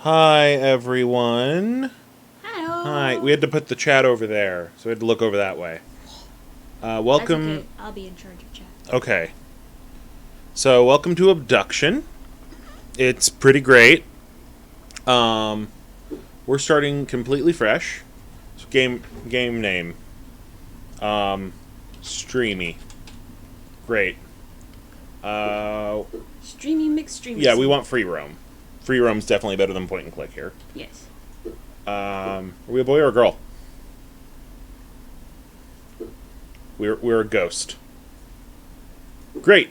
Hi, everyone. Hello. Hi. We had to put the chat over there, so we had to look over that way. That's Welcome. okay. I'll be in charge of chat. Okay. So, welcome to Obduction. It's pretty great. We're starting completely fresh. So game name. Streamy. Great. Streamy McStreamy. Yeah, we want free roam. Free roam's definitely better than point and click here. Yes. Are we a boy or a girl? We're a ghost. Great.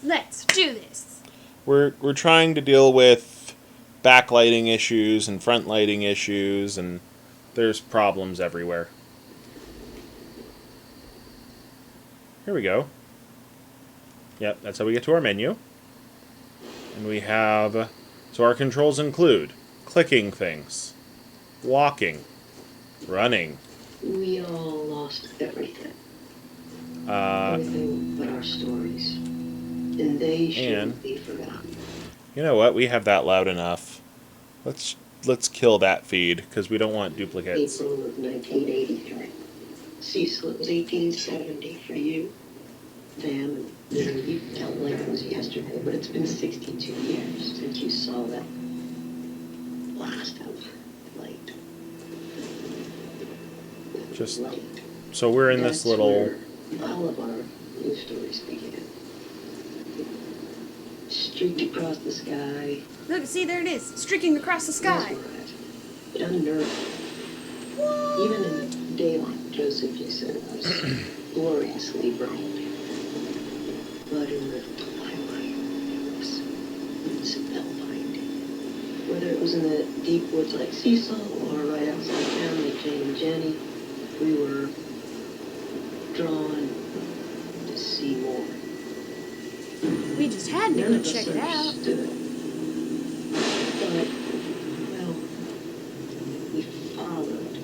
Let's do this. We're trying to deal with backlighting issues and front lighting issues, and there's problems everywhere. Here we go. Yep, that's how we get to our menu. And we have... So our controls include clicking things, walking, running. We all lost everything. Everything but our stories. And they shouldn't be forgotten. You know what? We have that loud enough. Let's kill that feed, because we don't want duplicates. April of 1983. Cecil, it was 1870 for you. Damn, you felt like it was yesterday, but it's been 62 years since you saw that blast of light. Just light. So we're in this little... All of our news stories began. Streaked across the sky. Look, see, there it is. Streaking across the sky. It unnerved. Even in daylight, Joseph, you said it was gloriously bright. But in the twilight, it was spellbinding. Whether it was in the deep woods like Cecil or right outside town like Jane and Jenny, we were drawn to see more. We just had to go check it out. But, well, we followed.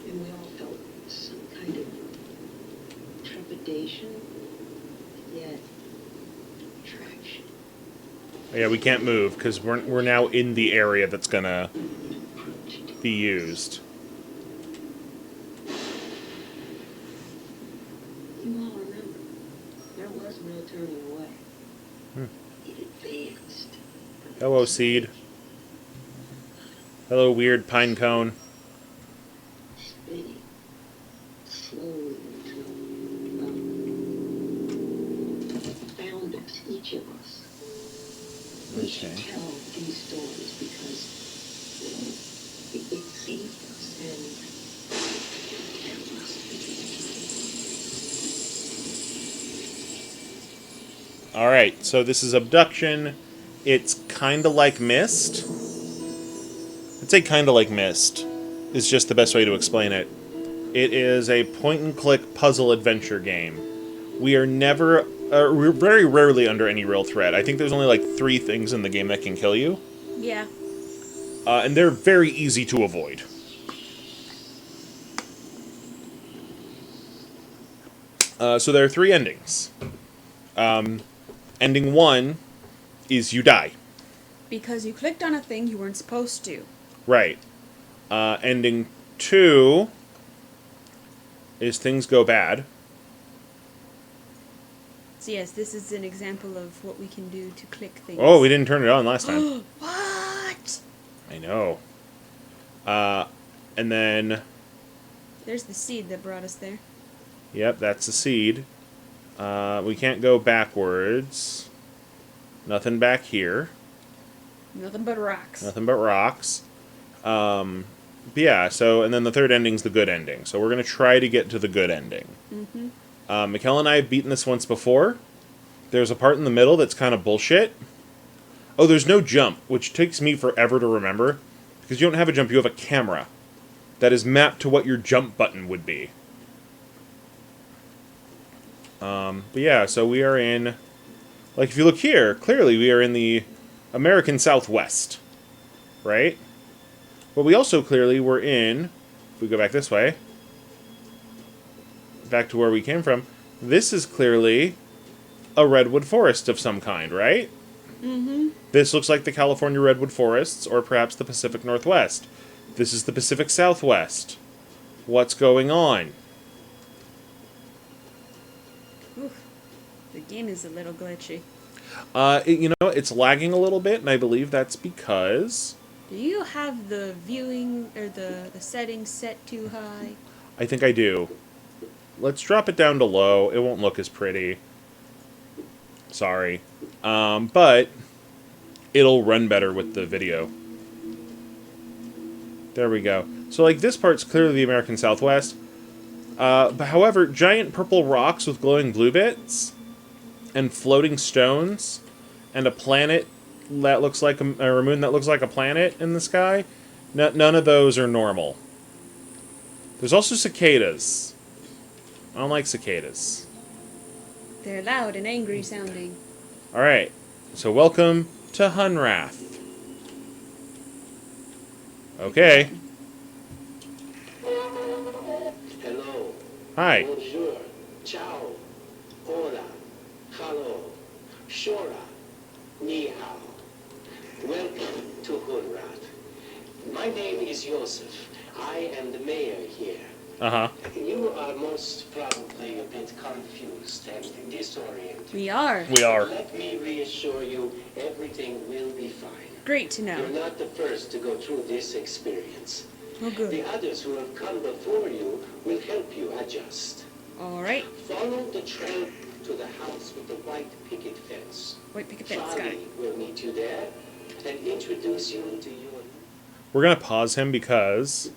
And we all felt some kind of trepidation. Yet, attraction. Yeah, we can't move, because we're now in the area that's gonna be used. You all remember, there was no turning away. It advanced. Hello, seed. Hello, weird pine cone. Spinning. Slowly until, found us, each of us. We should tell these stories because it saved us and kept us. Alright, so this is Obduction. It's kind of like Myst. I'd say kind of like Myst is just the best way to explain it. It is a point-and-click puzzle adventure game. We are never... we're very rarely under any real threat. I think there's only like 3 things in the game that can kill you. Yeah. And they're very easy to avoid. So there are 3 endings. Ending 1 is you die. Because you clicked on a thing you weren't supposed to. Right. Ending 2 is things go bad. So yes, this is an example of what we can do to click things. Oh, we didn't turn it on last time. What? I know. And then... There's the seed that brought us there. Yep, that's the seed. We can't go backwards. Nothing back here. Nothing but rocks. Nothing but rocks. But yeah, so, and then the third ending's the good ending. So we're going to try to get to the good ending. Mm-hmm. Mikella and I have beaten this once before. There's a part in the middle that's kind of bullshit. Oh, there's no jump, which takes me forever to remember. Because you don't have a jump, you have a camera. That is mapped to what your jump button would be. But yeah, so we are in... Like, if you look here, clearly we are in the American Southwest. Right? But we also clearly were in... If we go back this way... Back to where we came from. This is clearly a redwood forest of some kind, right? Mm-hmm. This looks like the California redwood forests, or perhaps the Pacific Northwest. This is the Pacific Southwest. What's going on? Oof. The game is a little glitchy. It's lagging a little bit, and I believe that's because... Do you have the viewing or the settings set too high? I think I do. Let's drop it down to low. It won't look as pretty. Sorry. But it'll run better with the video. There we go. So, like, this part's clearly the American Southwest. But however, giant purple rocks with glowing blue bits, and floating stones, and a planet that looks like or a moon that looks like a planet in the sky, none of those are normal. There's also cicadas. I don't like cicadas. They're loud and angry sounding. Alright, so welcome to Hunrath. Okay. Hello. Hi. Bonjour. Ciao. Hola. Hello. Shora. Ni hao. Welcome to Hunrath. My name is Joseph. I am the mayor here. Uh-huh. You are most probably a bit confused and disoriented. We are. We are. Let me reassure you, everything will be fine. Great to You're know. not the first to go through this experience. Oh, good. The others who have come before you will help you adjust. All right. Follow the trail to the house with the white picket fence. Wait, pick a fence, got it. Charlie will meet you there and introduce you to your... We're going to pause him because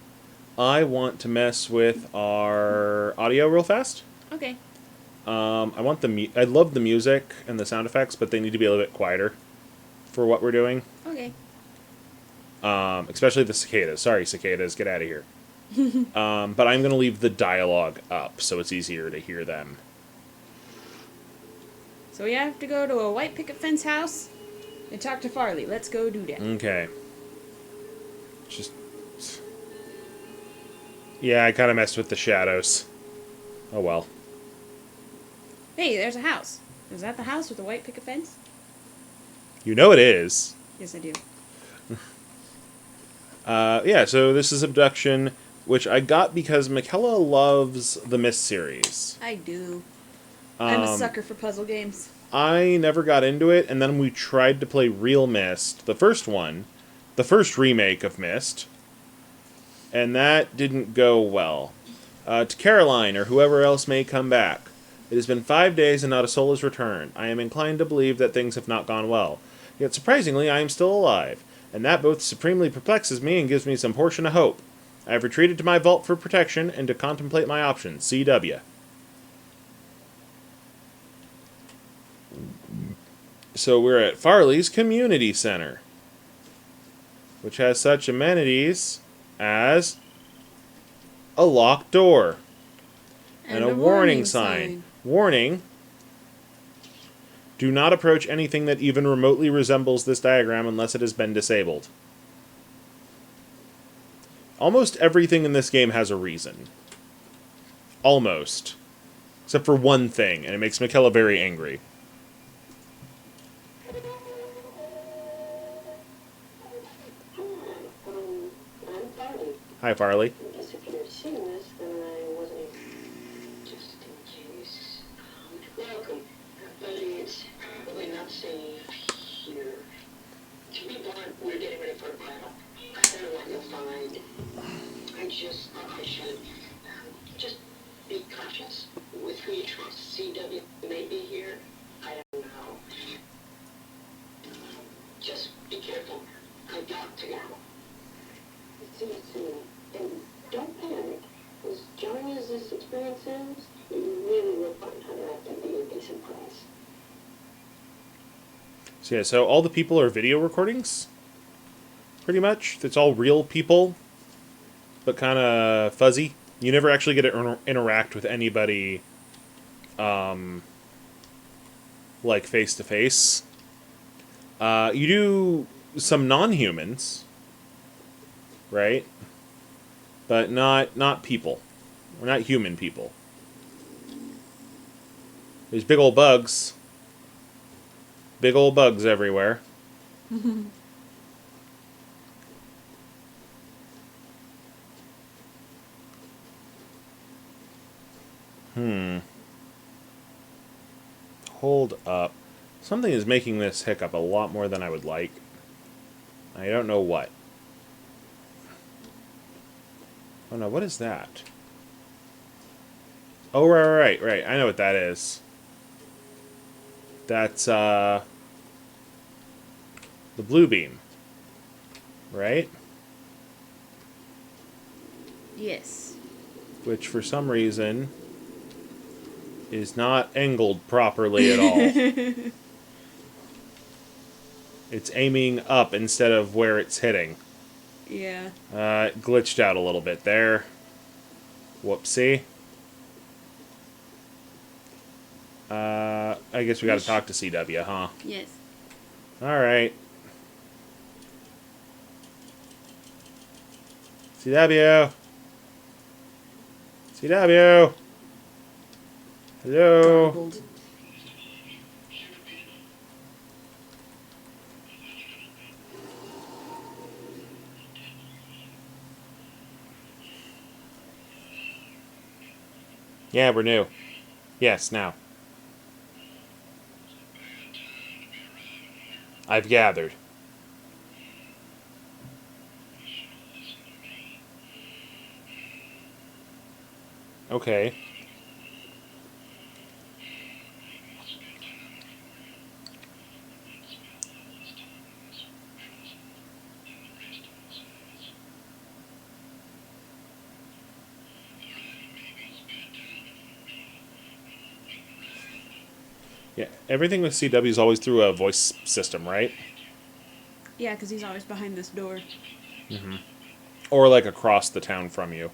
I want to mess with our audio real fast. Okay. I want I love the music and the sound effects, but they need to be a little bit quieter for what we're doing. Okay. Especially the cicadas. Sorry, cicadas, get out of here. But I'm going to leave the dialogue up so it's easier to hear them. So we have to go to a white picket fence house and talk to Farley. Let's go do that. Okay. Just... Yeah, I kind of messed with the shadows. Oh well. Hey, there's a house. Is that the house with the white picket fence? You know it is. Yes, I do. Yeah, so this is Obduction, which I got because Mikella loves the Myst series. I do. I'm a sucker for puzzle games. I never got into it, and then we tried to play Real Myst, the first one, the first remake of Myst, and that didn't go well. To Caroline, or whoever else may come back. It has been 5 days and not a soul has returned. I am inclined to believe that things have not gone well. Yet surprisingly, I am still alive, and that both supremely perplexes me and gives me some portion of hope. I have retreated to my vault for protection and to contemplate my options. CW. So we're at Farley's Community Center, which has such amenities as a locked door and a warning sign. Warning: do not approach anything that even remotely resembles this diagram unless it has been disabled. Almost everything in this game has a reason. Almost. Except for one thing, and it makes Mikella very angry. I'm Farley. Hi, Farley. I guess if you're seeing this, then I wasn't just in case. Welcome. But it's probably not safe here. To be blunt, we're getting ready for a battle. I don't know what you'll find. I just thought I should just be cautious with who you trust. CW may be here. I don't know. Just be careful. I got to go. See you soon. And don't panic. As jarring as this experience is, you really will find Hunrath to be a decent place. So yeah, so all the people are video recordings? Pretty much. It's all real people, but kind of fuzzy. You never actually get to interact with anybody, like face-to-face. You do some non-humans, right? But not people. Or not human people. There's big old bugs. big old bugs everywhere. Hold up. Something is making this hiccup a lot more than I would like. I don't know what. Oh no, what is that? Oh, right. I know what that is. That's, the blue beam. Right? Yes. Which, for some reason, is not angled properly at all. It's aiming up instead of where it's hitting. Yeah. It glitched out a little bit there. Whoopsie. I guess we gotta talk to CW, huh? Yes. Alright. CW! CW! Hello? Garbled. Yeah, we're new. Yes, now. I've gathered. Okay. Yeah, everything with CW is always through a voice system, right? Yeah, because he's always behind this door. Or like across the town from you.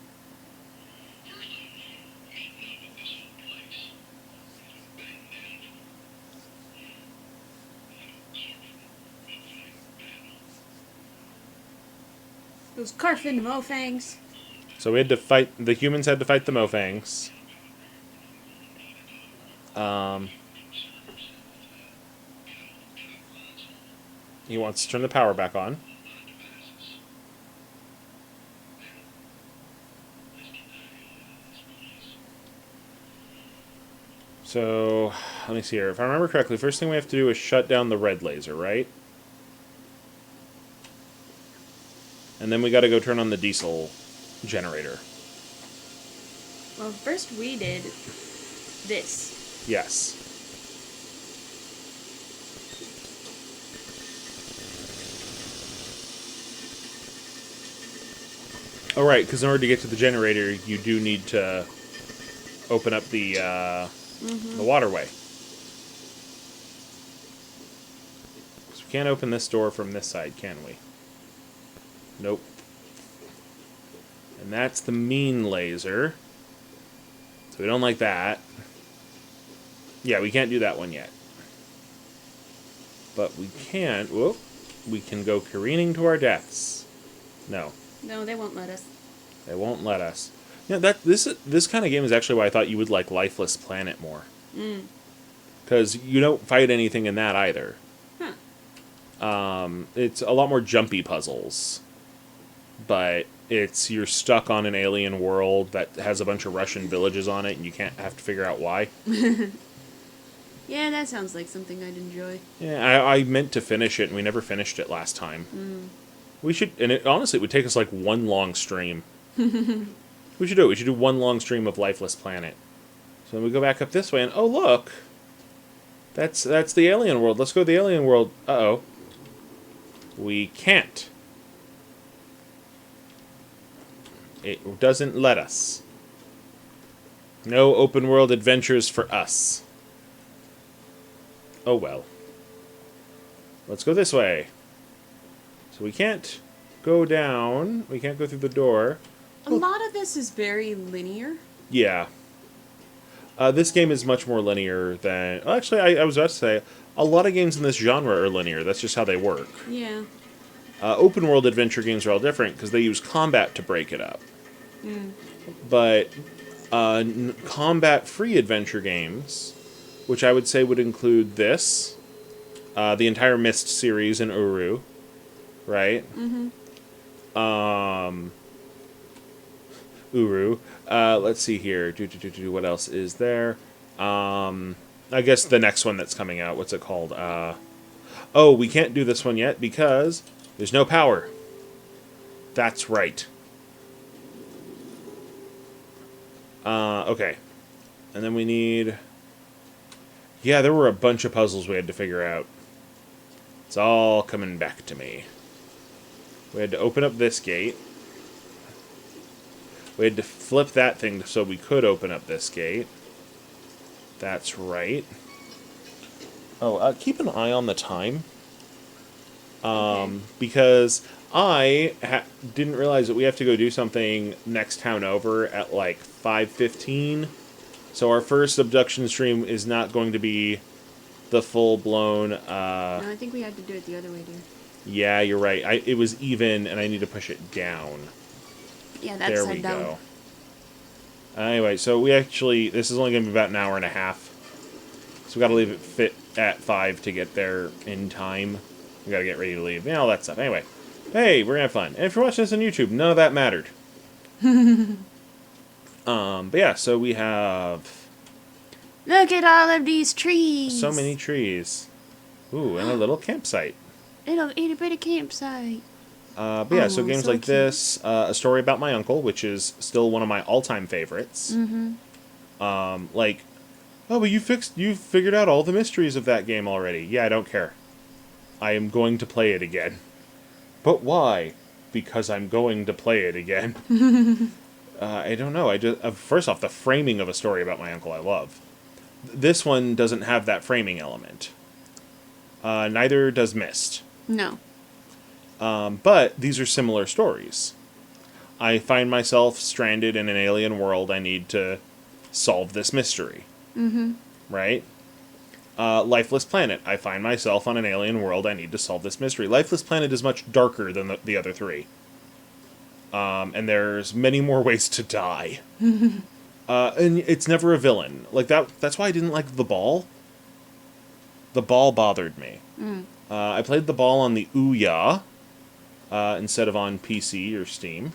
Those Carfin Mofangs. So we had to fight, the humans had to fight the Mofangs. He wants to turn the power back on. So, let me see here. If I remember correctly, first thing we have to do is shut down the red laser, right? And then we gotta go turn on the diesel generator. Well, first we did this. Yes. Oh, right, because in order to get to the generator, you do need to open up the waterway. So we can't open this door from this side, can we? Nope. And that's the mean laser. So we don't like that. Yeah, we can't do that one yet. But we can... Whoop. We can go careening to our deaths. No. No, they won't let us. They won't let us. You know, this kind of game is actually why I thought you would like Lifeless Planet more. Because you don't fight anything in that either. Huh. It's a lot more jumpy puzzles. But you're stuck on an alien world that has a bunch of Russian villages on it, and you can't have to figure out why. Yeah, that sounds like something I'd enjoy. Yeah, I meant to finish it, and we never finished it last time. We should, and honestly, it would take us like one long stream. We should do it. We should do one long stream of Lifeless Planet. So then we go back up this way, and oh look, that's the alien world. Let's go to the alien world. Uh-oh. We can't. It doesn't let us. No open world adventures for us. Oh well. Let's go this way. So we can't go down. We can't go through the door. A lot of this is very linear. Yeah. This game is much more linear than... Actually, I was about to say, a lot of games in this genre are linear. That's just how they work. Yeah. Open world adventure games are all different because they use combat to break it up. But combat-free adventure games, which I would say would include this, the entire Myst series in Uru, right? Uru. Let's see here. What else is there? I guess the next one that's coming out. What's it called? Oh, we can't do this one yet because there's no power. That's right. Okay. And then we need... Yeah, there were a bunch of puzzles we had to figure out. It's all coming back to me. We had to open up this gate. We had to flip that thing so we could open up this gate. That's right. Oh, keep an eye on the time. Because I didn't realize that we have to go do something next town over at like 5:15. So our first abduction stream is not going to be the full-blown... No, I think we had to do it the other way, dude. Yeah, you're right. It was even, and I need to push it down. Yeah, that's There we go. Anyway, so we actually... This is only going to be about an hour and a half. So we got to leave it fit at 5 to get there in time. We got to get ready to leave. Yeah, all that stuff. Anyway. Hey, we're going to have fun. And if you're watching this on YouTube, none of that mattered. But yeah, so we have... Look at all of these trees! So many trees. Ooh, and a little campsite. It'll eat a bit of campsite. But yeah, so games so like cute. this, A Story About My Uncle, which is still one of my all-time favorites. Like, oh, but you figured out all the mysteries of that game already. Yeah, I don't care. I am going to play it again. But why? Because I'm going to play it again. I don't know. I just first off, the framing of A Story About My Uncle I love. This one doesn't have that framing element. Neither does Myst. No. But these are similar stories. I find myself stranded in an alien world. I need to solve this mystery. Right? Lifeless Planet. I find myself on an alien world. I need to solve this mystery. Lifeless Planet is much darker than the other three. And there's many more ways to die. And it's never a villain. Like that's why I didn't like The Ball. The Ball bothered me. I played The Ball on the Ouya instead of on PC or Steam.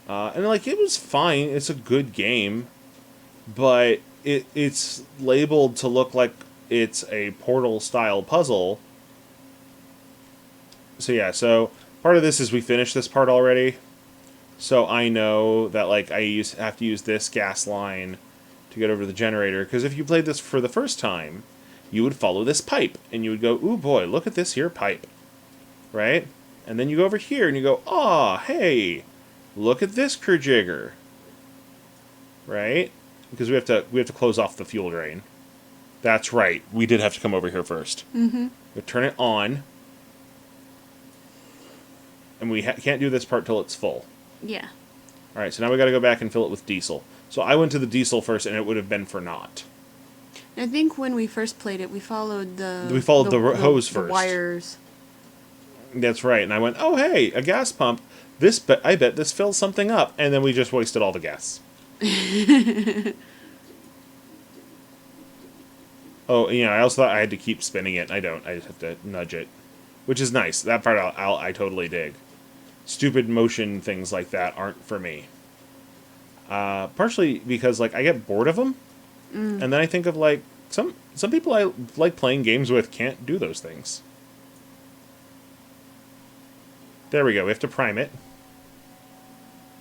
And like it was fine. It's a good game. But it's labeled to look like it's a Portal-style puzzle. So yeah, so part of this is we finished this part already. So I know that like I have to use this gas line to get over to the generator. Because if you played this for the first time, you would follow this pipe. And you would go, ooh boy, look at this here pipe. Right? And then you go over here and you go, aw, hey, look at this kerjigger. Right? Because we have to close off the fuel drain. That's right. We did have to come over here first. We turn it on. And we can't do this part till it's full. Yeah. Alright, so now we got to go back and fill it with diesel. So I went to the diesel first, and it would have been for naught. I think when we first played it, we followed the... We followed the hose the first. wires. That's right. And I went, oh, hey, a gas pump. I bet this fills something up. And then we just wasted all the gas. Oh, you know, I also thought I had to keep spinning it. I don't. I just have to nudge it. Which is nice. That part I totally dig. Stupid motion things like that aren't for me. Partially because, like, I get bored of them. And then I think of, like, some people I like playing games with can't do those things. There we go. We have to prime it.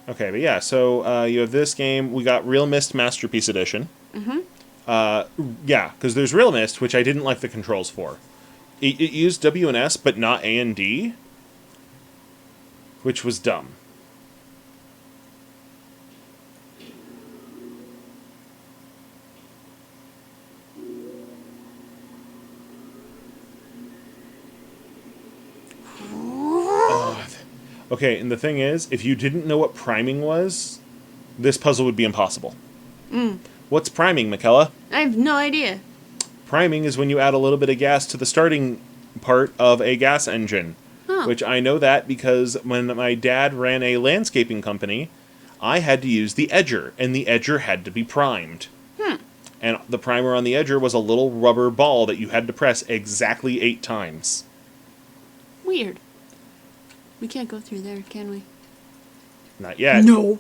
Okay, but yeah, so you have this game. We got Real Myst Masterpiece Edition. Yeah, because there's Real Myst, which I didn't like the controls for. It used W and S, but not A and D, which was dumb. Okay, and the thing is, if you didn't know what priming was, this puzzle would be impossible. What's priming, Mikella? I have no idea. Priming is when you add a little bit of gas to the starting part of a gas engine. Huh. Which I know that because when my dad ran a landscaping company, I had to use the edger, and the edger had to be primed. And the primer on the edger was a little rubber ball that you had to press exactly 8 times. Weird. We can't go through there, can we? Not yet. No.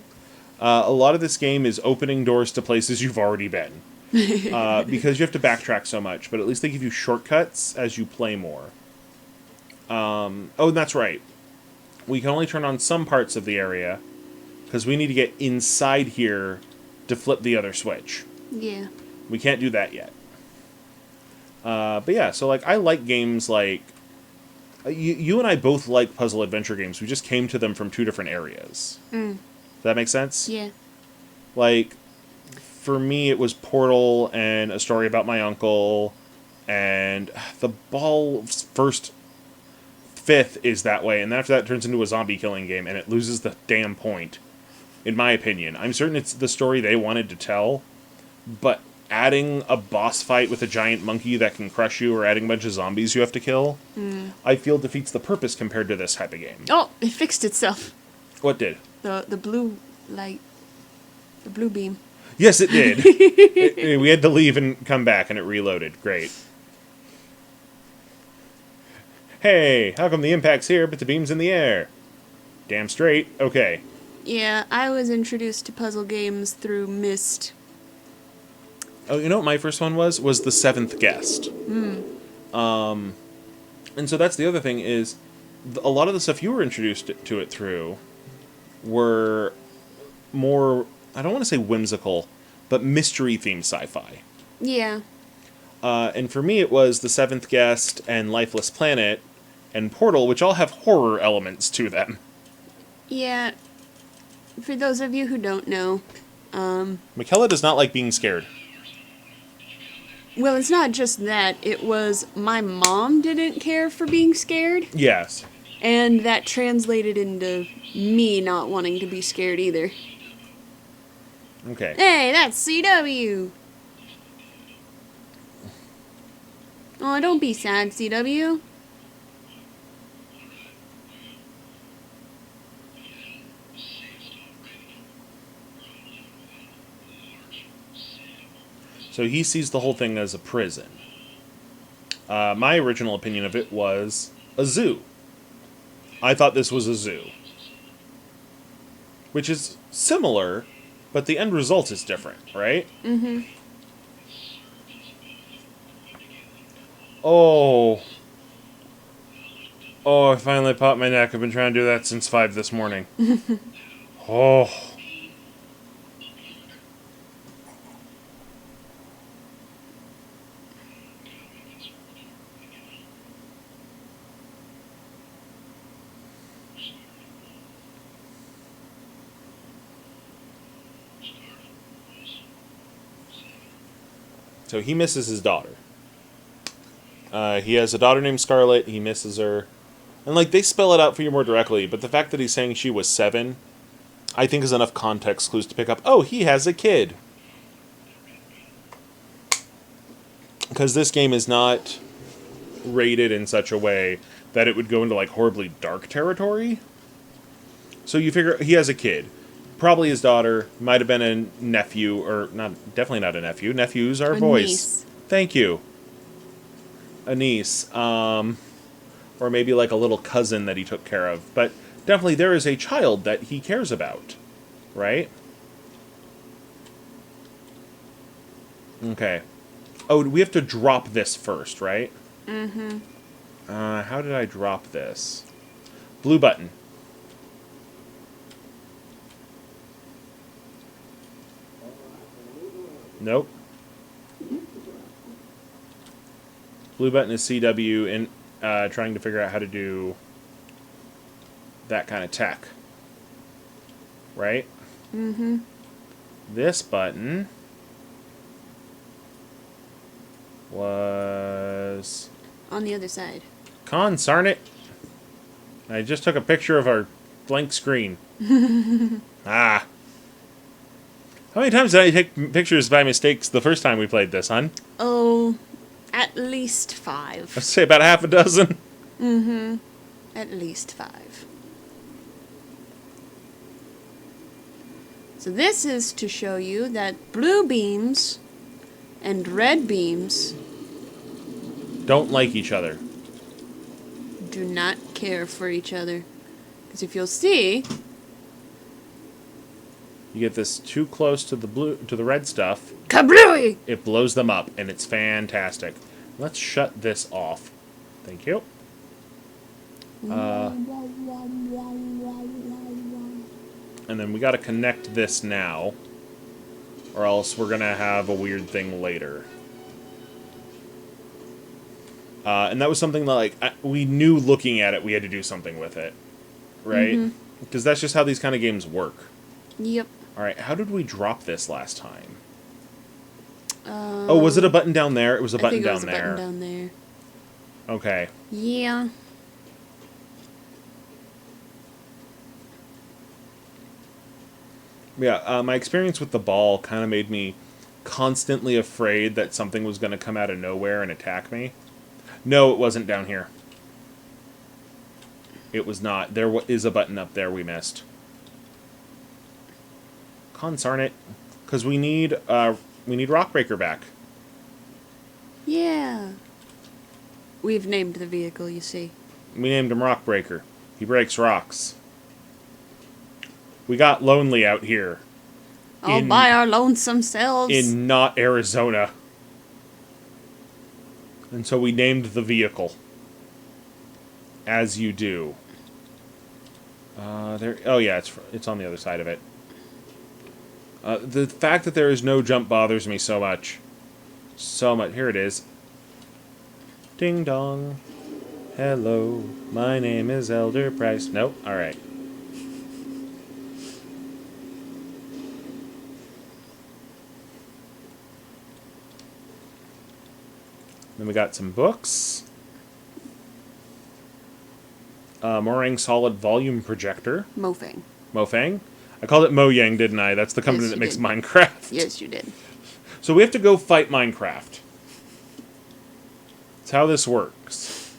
A lot of this game is opening doors to places you've already been. Because you have to backtrack so much, but at least they give you shortcuts as you play more. Oh, and that's right. We can only turn on some parts of the area, because we need to get inside here to flip the other switch. Yeah. We can't do that yet. But yeah, so like I like games like... You and I both like puzzle adventure games. We just came to them from 2 different areas. Does that make sense? Yeah. Like, for me, it was Portal and A Story About My Uncle, and the Ball's first 5th is that way, and then after that it turns into a zombie killing game, and it loses the damn point, in my opinion. I'm certain it's the story they wanted to tell, but adding a boss fight with a giant monkey that can crush you, or adding a bunch of zombies you have to kill, I feel defeats the purpose compared to this type of game. Oh, it fixed itself. What did? The blue light. The blue beam. Yes, it did. We had to leave and come back, and it reloaded. Great. Hey, how come the impact's here, but the beam's in the air? Damn straight. Okay. Yeah, I was introduced to puzzle games through Myst. Oh, you know what my first one was? Was The Seventh Guest. And so that's the other thing is, a lot of the stuff you were introduced to it through were more, I don't want to say whimsical, but mystery-themed sci-fi. Yeah. And for me, it was The Seventh Guest and Lifeless Planet and Portal, which all have horror elements to them. Yeah. For those of you who don't know, Mikella does not like being scared. well, it's not just that. It was my mom didn't care for being scared, Yes. and that translated into me not wanting to be scared either. Okay. Hey, that's CW! Oh, don't be sad, CW. So he sees the whole thing as a prison. My original opinion of it was a zoo. I thought this was a zoo. Which is similar, but the end result is different, right? Mm-hmm. Oh. Oh, I finally popped my neck. I've been trying to do that since 5 this morning. Oh. So he misses his daughter. He has a daughter named Scarlet. He misses her. And, like, they spell it out for you more directly, but the fact that he's saying she was 7, I think is enough context clues to pick up, oh, he has a kid. Because this game is not rated in such a way that it would go into, like, horribly dark territory. So you figure he has a kid. Probably his daughter, might have been a nephew, or not, definitely not a nephew. Nephews are boys. Niece. Thank you. A niece. Or maybe like a little cousin that he took care of. But definitely there is a child that he cares about. Right? Okay. Oh, we have to drop this first, right? Mm-hmm. How did I drop this? Blue button. Nope. Blue button is CW in trying to figure out how to do that kind of tech. Right? Mm-hmm. This button was On the other side. Consarn it. I just took a picture of our blank screen. Ah. How many times did I take pictures by mistakes the first time we played this, hon? Oh, at least 5. I'd say about half a dozen. Mm-hmm. At least 5. So this is to show you that blue beams And red beams don't like each other. do not care for each other. Because if you'll see, You get this too close to the red stuff, kablooey! it blows them up, and it's fantastic. Let's shut this off. Thank you. And then we got to connect this now, or else we're gonna have a weird thing later. And that was something that, like, we knew looking at it we had to do something with it, right? Because that's just how these kind of games work. Yep. All right, how did we drop this last time? Oh, was it a button down there? It was a button I think down it was there. a button down there. Okay. Yeah. Yeah, my experience with the ball kind of made me constantly afraid that something was going to come out of nowhere and attack me. No, it wasn't down here. It was not. There is a button up there we missed. Consarn it. Because we need Rockbreaker back. Yeah. We've named the vehicle, you see. We named him Rockbreaker. He breaks rocks. We got lonely out here. All by our lonesome selves. In not Arizona. And so we named the vehicle. As you do. There. Oh yeah, it's on the other side of it. The fact that there is no jump bothers me so much. So much. Here it is. Ding dong. Hello, my name is Elder Price. Nope. All right. Then we got some books. Meringue Solid Volume Projector. Mofang. I called it Mojang, didn't I? That's the company that makes Minecraft. Yes, you did. So we have to go fight Minecraft. That's how this works.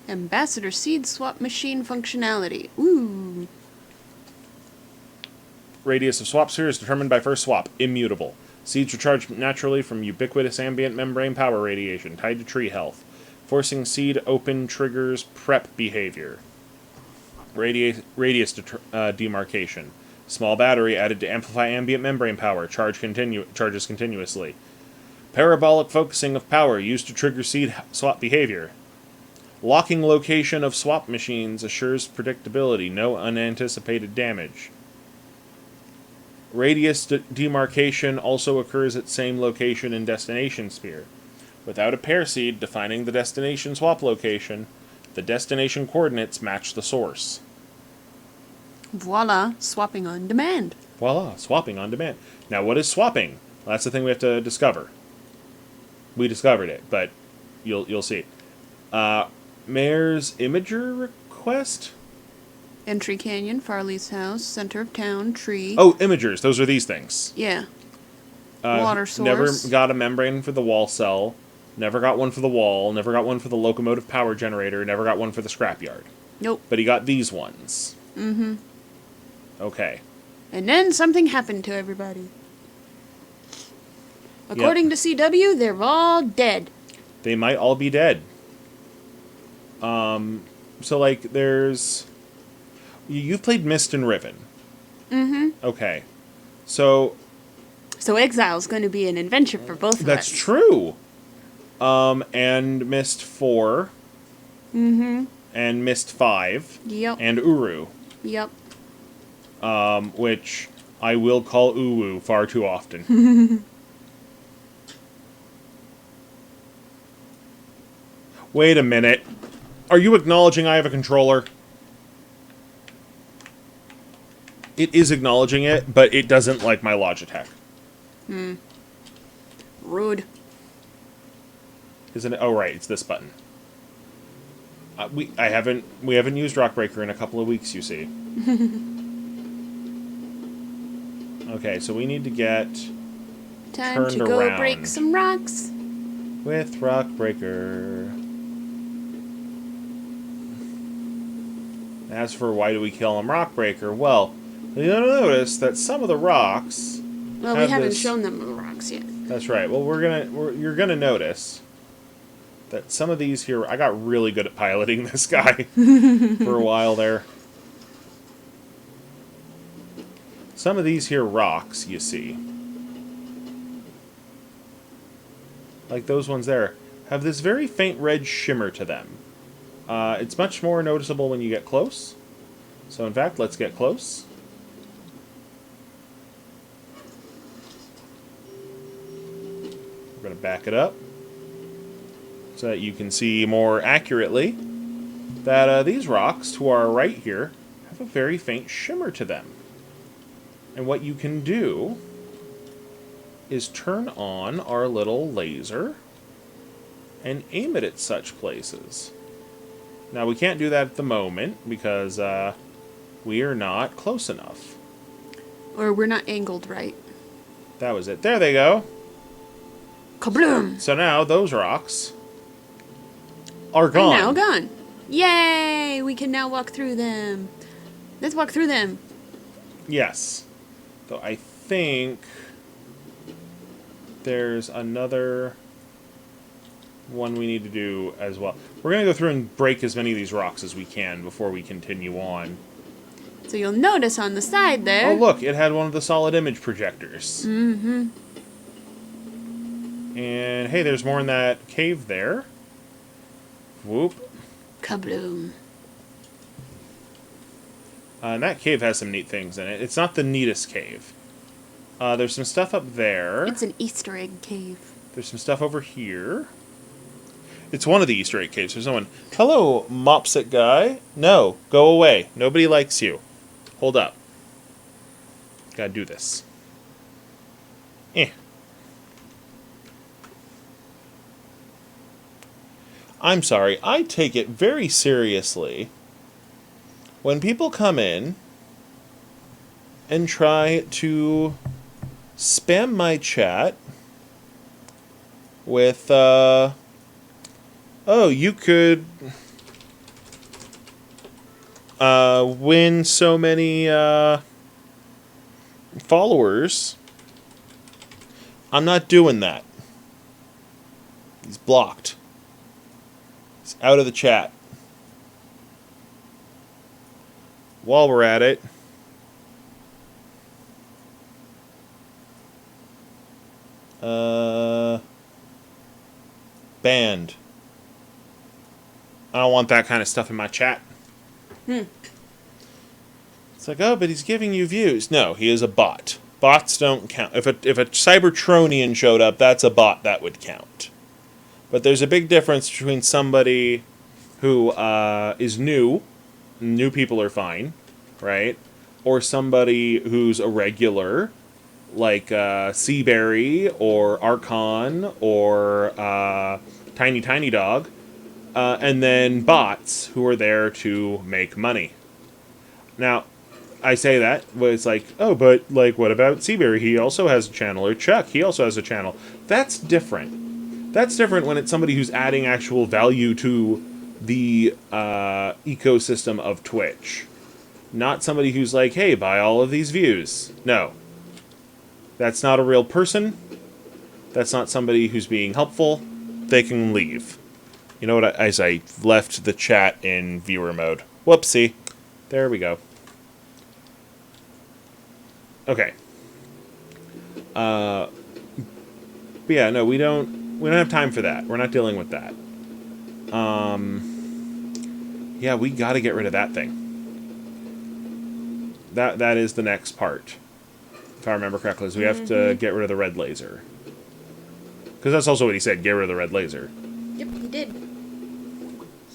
Ambassador Seed Swap Machine functionality. Ooh. Radius of swap sphere is determined by first swap. Immutable. Seeds recharge naturally from ubiquitous ambient membrane power radiation tied to tree health. Forcing seed open triggers prep behavior. Radius demarcation. Small battery added to amplify ambient membrane power. Charges continuously. Parabolic focusing of power used to trigger seed swap behavior. Locking location of swap machines assures predictability. No unanticipated damage. Radius demarcation also occurs at same location in destination sphere. Without a pair seed defining the destination swap location, the destination coordinates match the source. Voila, swapping on demand. Voila, swapping on demand. Now, what is swapping? Well, that's the thing we have to discover. We discovered it, but you'll see. Mayor's Imager request? Entry Canyon, Farley's house, center of town, tree. Oh, Imagers. Those are these things. Yeah. Water source. Never got a membrane for the wall cell. Never got one for the wall. Never got one for the locomotive power generator. Never got one for the scrapyard. Nope. But he got these ones. Mm-hmm. Okay. And then something happened to everybody. According to CW, they're all dead. They might all be dead. So, like, there's... You've played Myst and Riven. Mm-hmm. Okay. So Exile's going to be an adventure for both of us. That's true. And Myst 4. Mm-hmm. And Myst 5. Yep. And Uru. Yep. Which I will call Uwu far too often. Wait a minute. Are you acknowledging I have a controller? It is acknowledging it, but it doesn't like my Logitech. Rude. Isn't it? Oh, right. It's this button. We haven't used Rockbreaker in a couple of weeks, you see. Okay, so we need to get Time turned to go around break some rocks. with Rockbreaker. As for why do we kill him Rockbreaker, well, you'll notice that some of the rocks. Well, we haven't shown them the rocks. rocks yet. That's right. Well, you're gonna notice that some of these here, I got really good at piloting this guy for a while there. Some of these here rocks, you see, like those ones there, have this very faint red shimmer to them. It's much more noticeable when you get close. So in fact, let's get close. We're going to back it up so that you can see more accurately that these rocks to our right here have a very faint shimmer to them. And what you can do is turn on our little laser and aim it at such places. Now, we can't do that at the moment because we are not close enough. Or we're not angled right. That was it. There they go. Kabloom! So now those rocks are gone. Now gone. Yay! We can now walk through them. Let's walk through them. Yes. Though I think there's another one we need to do as well. We're going to go through and break as many of these rocks as we can before we continue on. So you'll notice on the side there. Oh, look, it had one of the solid image projectors. Mm-hmm. And hey, there's more in that cave there. Whoop. Kabloom. And that cave has some neat things in it. It's not the neatest cave. There's some stuff up there. It's an Easter egg cave. There's some stuff over here. It's one of the Easter egg caves. There's no one. Hello, Mopsit guy. No, go away. Nobody likes you. Hold up. Gotta do this. I'm sorry. I take it very seriously when people come in and try to spam my chat with, oh, you could win so many followers. I'm not doing that. He's blocked. He's out of the chat. While we're at it, banned. I don't want that kind of stuff in my chat. It's like, oh, but he's giving you views. No, he is a bot. Bots don't count. If a Cybertronian showed up, that's a bot that would count. But there's a big difference between somebody who is new. New people are fine, right? Or somebody who's a regular, like Seaberry or Archon or Tiny Dog. And then bots who are there to make money. Now, I say that, but it's like, oh, but like, what about Seaberry? He also has a channel. Or Chuck, he also has a channel. That's different. That's different when it's somebody who's adding actual value to the ecosystem of Twitch. Not somebody who's like, hey, buy all of these views. No. That's not a real person. That's not somebody who's being helpful. They can leave. You know what? As I left the chat in viewer mode. Whoopsie. There we go. Okay. But yeah, no, we don't have time for that. We're not dealing with that. Yeah, we got to get rid of that thing. That is the next part. If I remember correctly, is we have to get rid of the red laser. Because that's also what he said, get rid of the red laser. Yep, he did.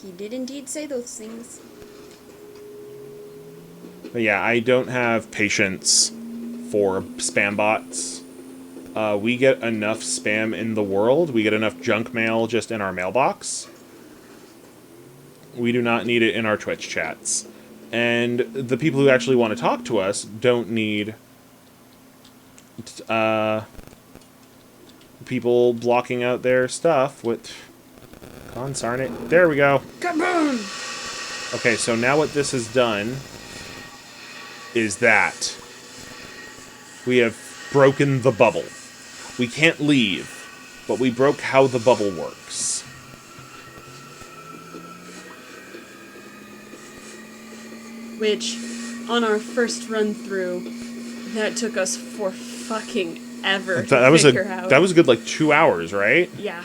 He did indeed say those things. But yeah, I don't have patience for spam bots. We get enough spam in the world. We get enough junk mail just in our mailbox. We do not need it in our Twitch chats. And the people who actually want to talk to us don't need people blocking out their stuff with... Consarn it. There we go. Kaboom! Okay, so now what this has done is that we have broken the bubble. We can't leave, but we broke how the bubble works. Which, on our first run through, that took us for fucking ever to figure out. That was a good, like, 2 hours, right? Yeah.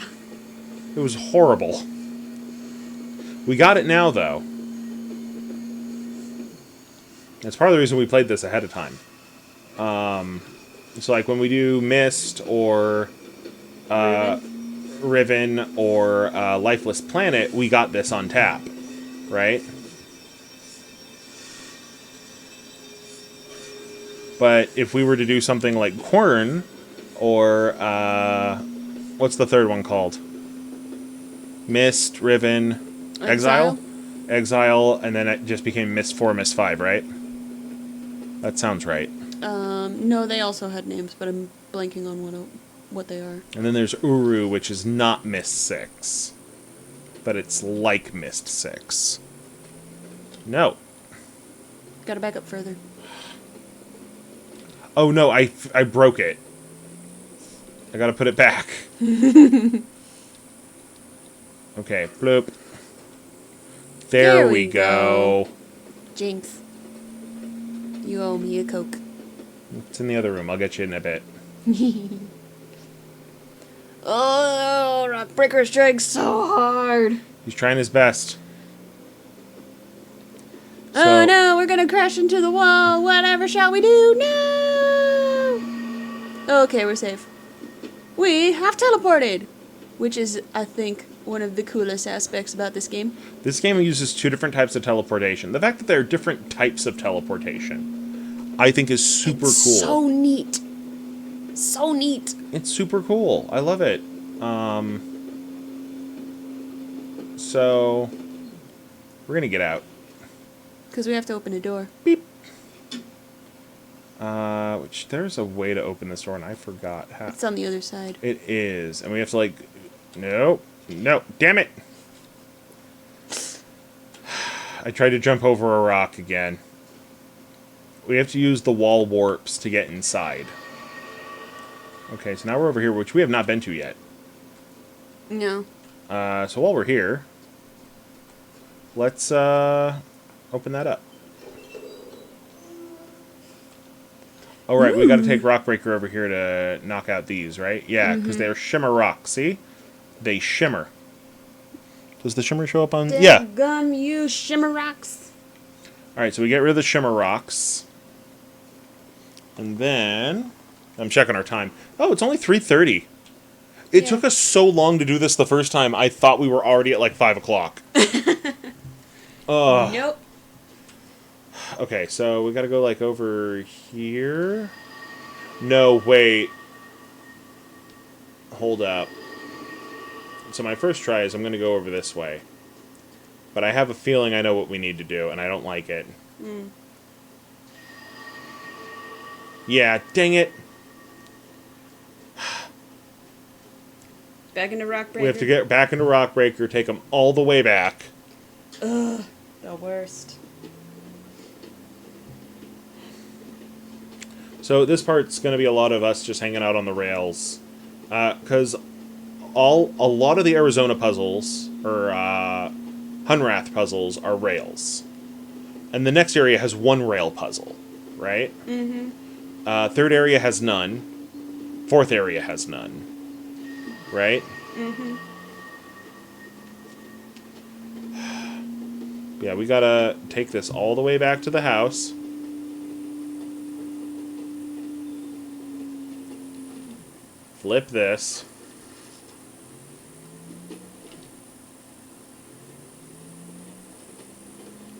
It was horrible. We got it now, though. That's part of the reason we played this ahead of time. So, like, when we do Myst or Riven or Lifeless Planet, we got this on tap, right? But if we were to do something like Quern or what's the third one called? Myst, Riven, Exile, and then it just became Myst 4, Myst 5, right? That sounds right. No, they also had names, but I'm blanking on what they are. And then there's Uru, which is not Myst 6, but it's like Myst 6. No. Gotta back up further. Oh no, I broke it. I gotta put it back. Okay, bloop. There we go. Jinx. You owe me a Coke. It's in the other room. I'll get you in a bit. Oh, Rockbreaker strikes so hard. He's trying his best. Oh no, we're gonna crash into the wall. Whatever shall we do? No! Okay, we're safe. We have teleported! Which is, I think, one of the coolest aspects about this game. This game uses 2 different types of teleportation. The fact that there are different types of teleportation, I think, is super cool. So neat. So neat. It's super cool. I love it. So, we're gonna get out. Because we have to open a door. Beep. Which, there's a way to open this door, and I forgot how. It's on the other side. It is. And we have to, like... No. No. Damn it! I tried to jump over a rock again. We have to use the wall warps to get inside. Okay, so now we're over here, which we have not been to yet. No. So while we're here, let's open that up. Oh, right, we got to take Rockbreaker over here to knock out these, right? Yeah, because they're shimmer rocks, see? They shimmer. Does the shimmer show up on... Yeah. Gum, you shimmer rocks. Alright, so we get rid of the shimmer rocks. And then... I'm checking our time. Oh, it's only 3:30. It took us so long to do this the first time, I thought we were already at like 5 o'clock. Nope. Okay, so we gotta go like over here. No, wait. Hold up. So my first try is I'm gonna go over this way. But I have a feeling I know what we need to do, and I don't like it. Yeah, dang it. Back into Rockbreaker. We have to get back into Rockbreaker, take them all the way back. Ugh, the worst. So this part's going to be a lot of us just hanging out on the rails. Because a lot of the Arizona puzzles, or Hunrath puzzles, are rails. And the next area has one rail puzzle, right? Mm-hmm. Third area has none. Fourth area has none. Right? Mm-hmm. Yeah, we gotta take this all the way back to the house. Flip this.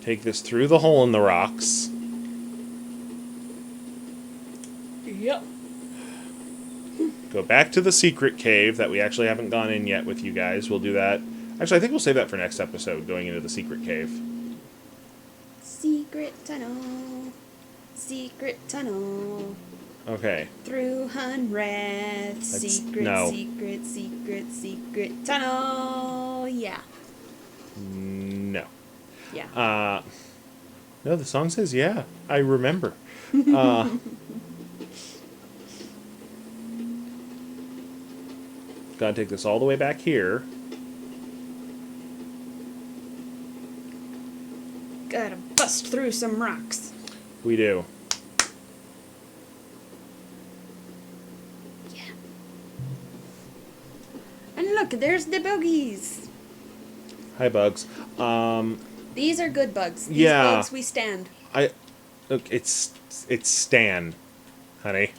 Take this through the hole in the rocks. Yep. Go back to the secret cave that we actually haven't gone in yet with you guys. We'll do that. Actually, I think we'll save that for next episode, going into the secret cave. Secret tunnel. Secret tunnel. Okay. Through Hunrath. Secret, no. secret, secret, secret tunnel. Yeah. No. Yeah. No, the song says yeah. I remember. Gotta take this all the way back here. Gotta bust through some rocks. We do. Yeah. And look, there's the buggies. Hi, bugs. These are good bugs. These Yeah. bugs we stand. Look, it's Stan, honey.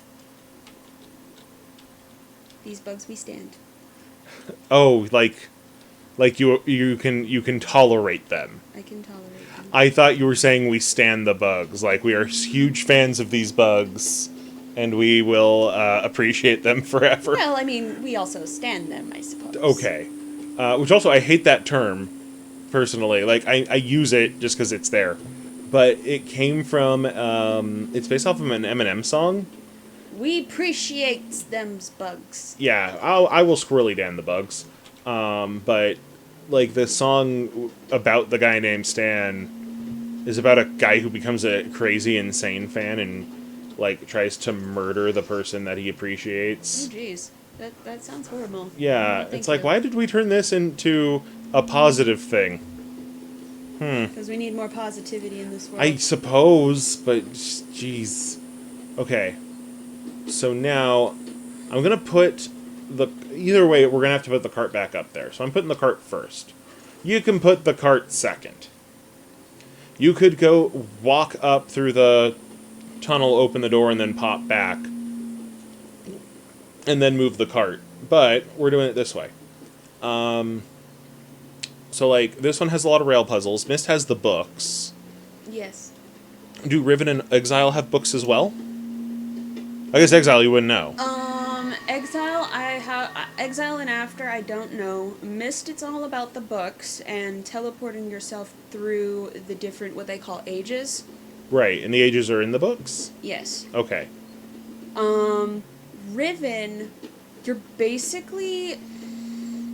These bugs we stand. Oh, like you can tolerate them. I can tolerate them. I thought you were saying we stand the bugs. Like, we are huge fans of these bugs, and we will appreciate them forever. Well, I mean, we also stand them, I suppose. Okay. Which also, I hate that term, personally. Like, I use it just because it's there. But it came from, it's based off of an Eminem song. We appreciate them's bugs. Yeah, I will squirrely Dan the bugs. But, like, the song about the guy named Stan is about a guy who becomes a crazy, insane fan and, like, tries to murder the person that he appreciates. Oh, jeez. That sounds horrible. Yeah, Thank it's like, you. why did we turn this into a positive thing? Because we need more positivity in this world. I suppose, but, jeez. Okay. So now, I'm going to put either way, we're going to have to put the cart back up there. So I'm putting the cart first. You can put the cart second. You could go walk up through the tunnel, open the door, and then pop back. And then move the cart. But we're doing it this way. So, like, this one has a lot of rail puzzles. Myst has the books. Yes. Do Riven and Exile have books as well? I guess Exile you wouldn't know. Exile and After, I don't know. Myst, it's all about the books and teleporting yourself through the different, what they call ages. Right, and the ages are in the books? Yes. Okay. Riven, you're basically...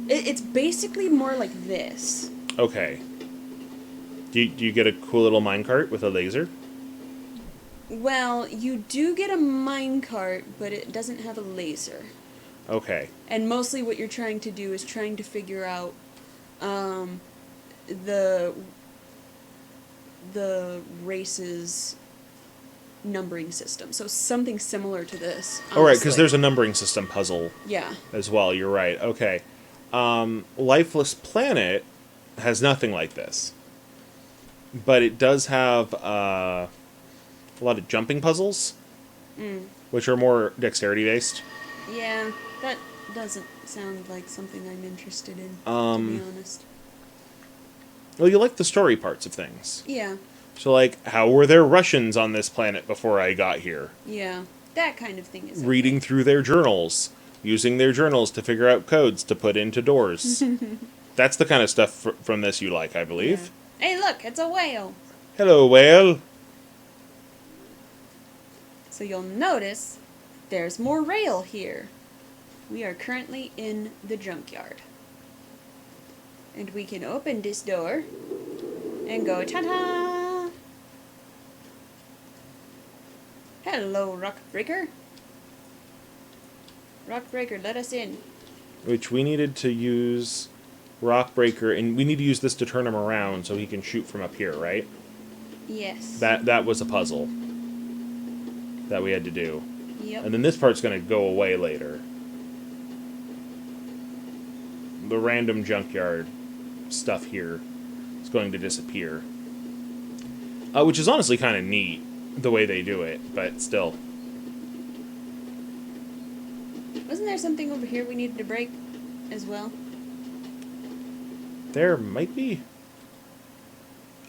It's basically more like this. Okay. Do you get a cool little minecart with a laser? Well, you do get a minecart, but it doesn't have a laser. Okay. And mostly what you're trying to do is trying to figure out the race's numbering system. So something similar to this. All right, because honestly. there's a numbering system puzzle Yeah. as well. You're right. Okay. Lifeless Planet has nothing like this. But it does have a lot of jumping puzzles, which are more dexterity-based. Yeah, that doesn't sound like something I'm interested in, to be honest. Well, you like the story parts of things. Yeah, So, like, how were there Russians on this planet before I got here? yeah. That kind of thing is okay. Reading through their journals. Using their journals to figure out codes to put into doors. That's the kind of stuff from this you like, I believe. Yeah. Hey, look, it's a whale. Hello, whale. So you'll notice there's more rail here. We are currently in the junkyard. And we can open this door and go ta-ta! Hello, Rock Breaker. Rock Breaker, let us in. Which we needed to use Rockbreaker, and we need to use this to turn him around so he can shoot from up here, right? Yes. That was a puzzle that we had to do. Yep. And then this part's going to go away later. The random junkyard stuff here is going to disappear. Which is honestly kind of neat, the way they do it, but still. Wasn't there something over here we needed to break as well? There might be.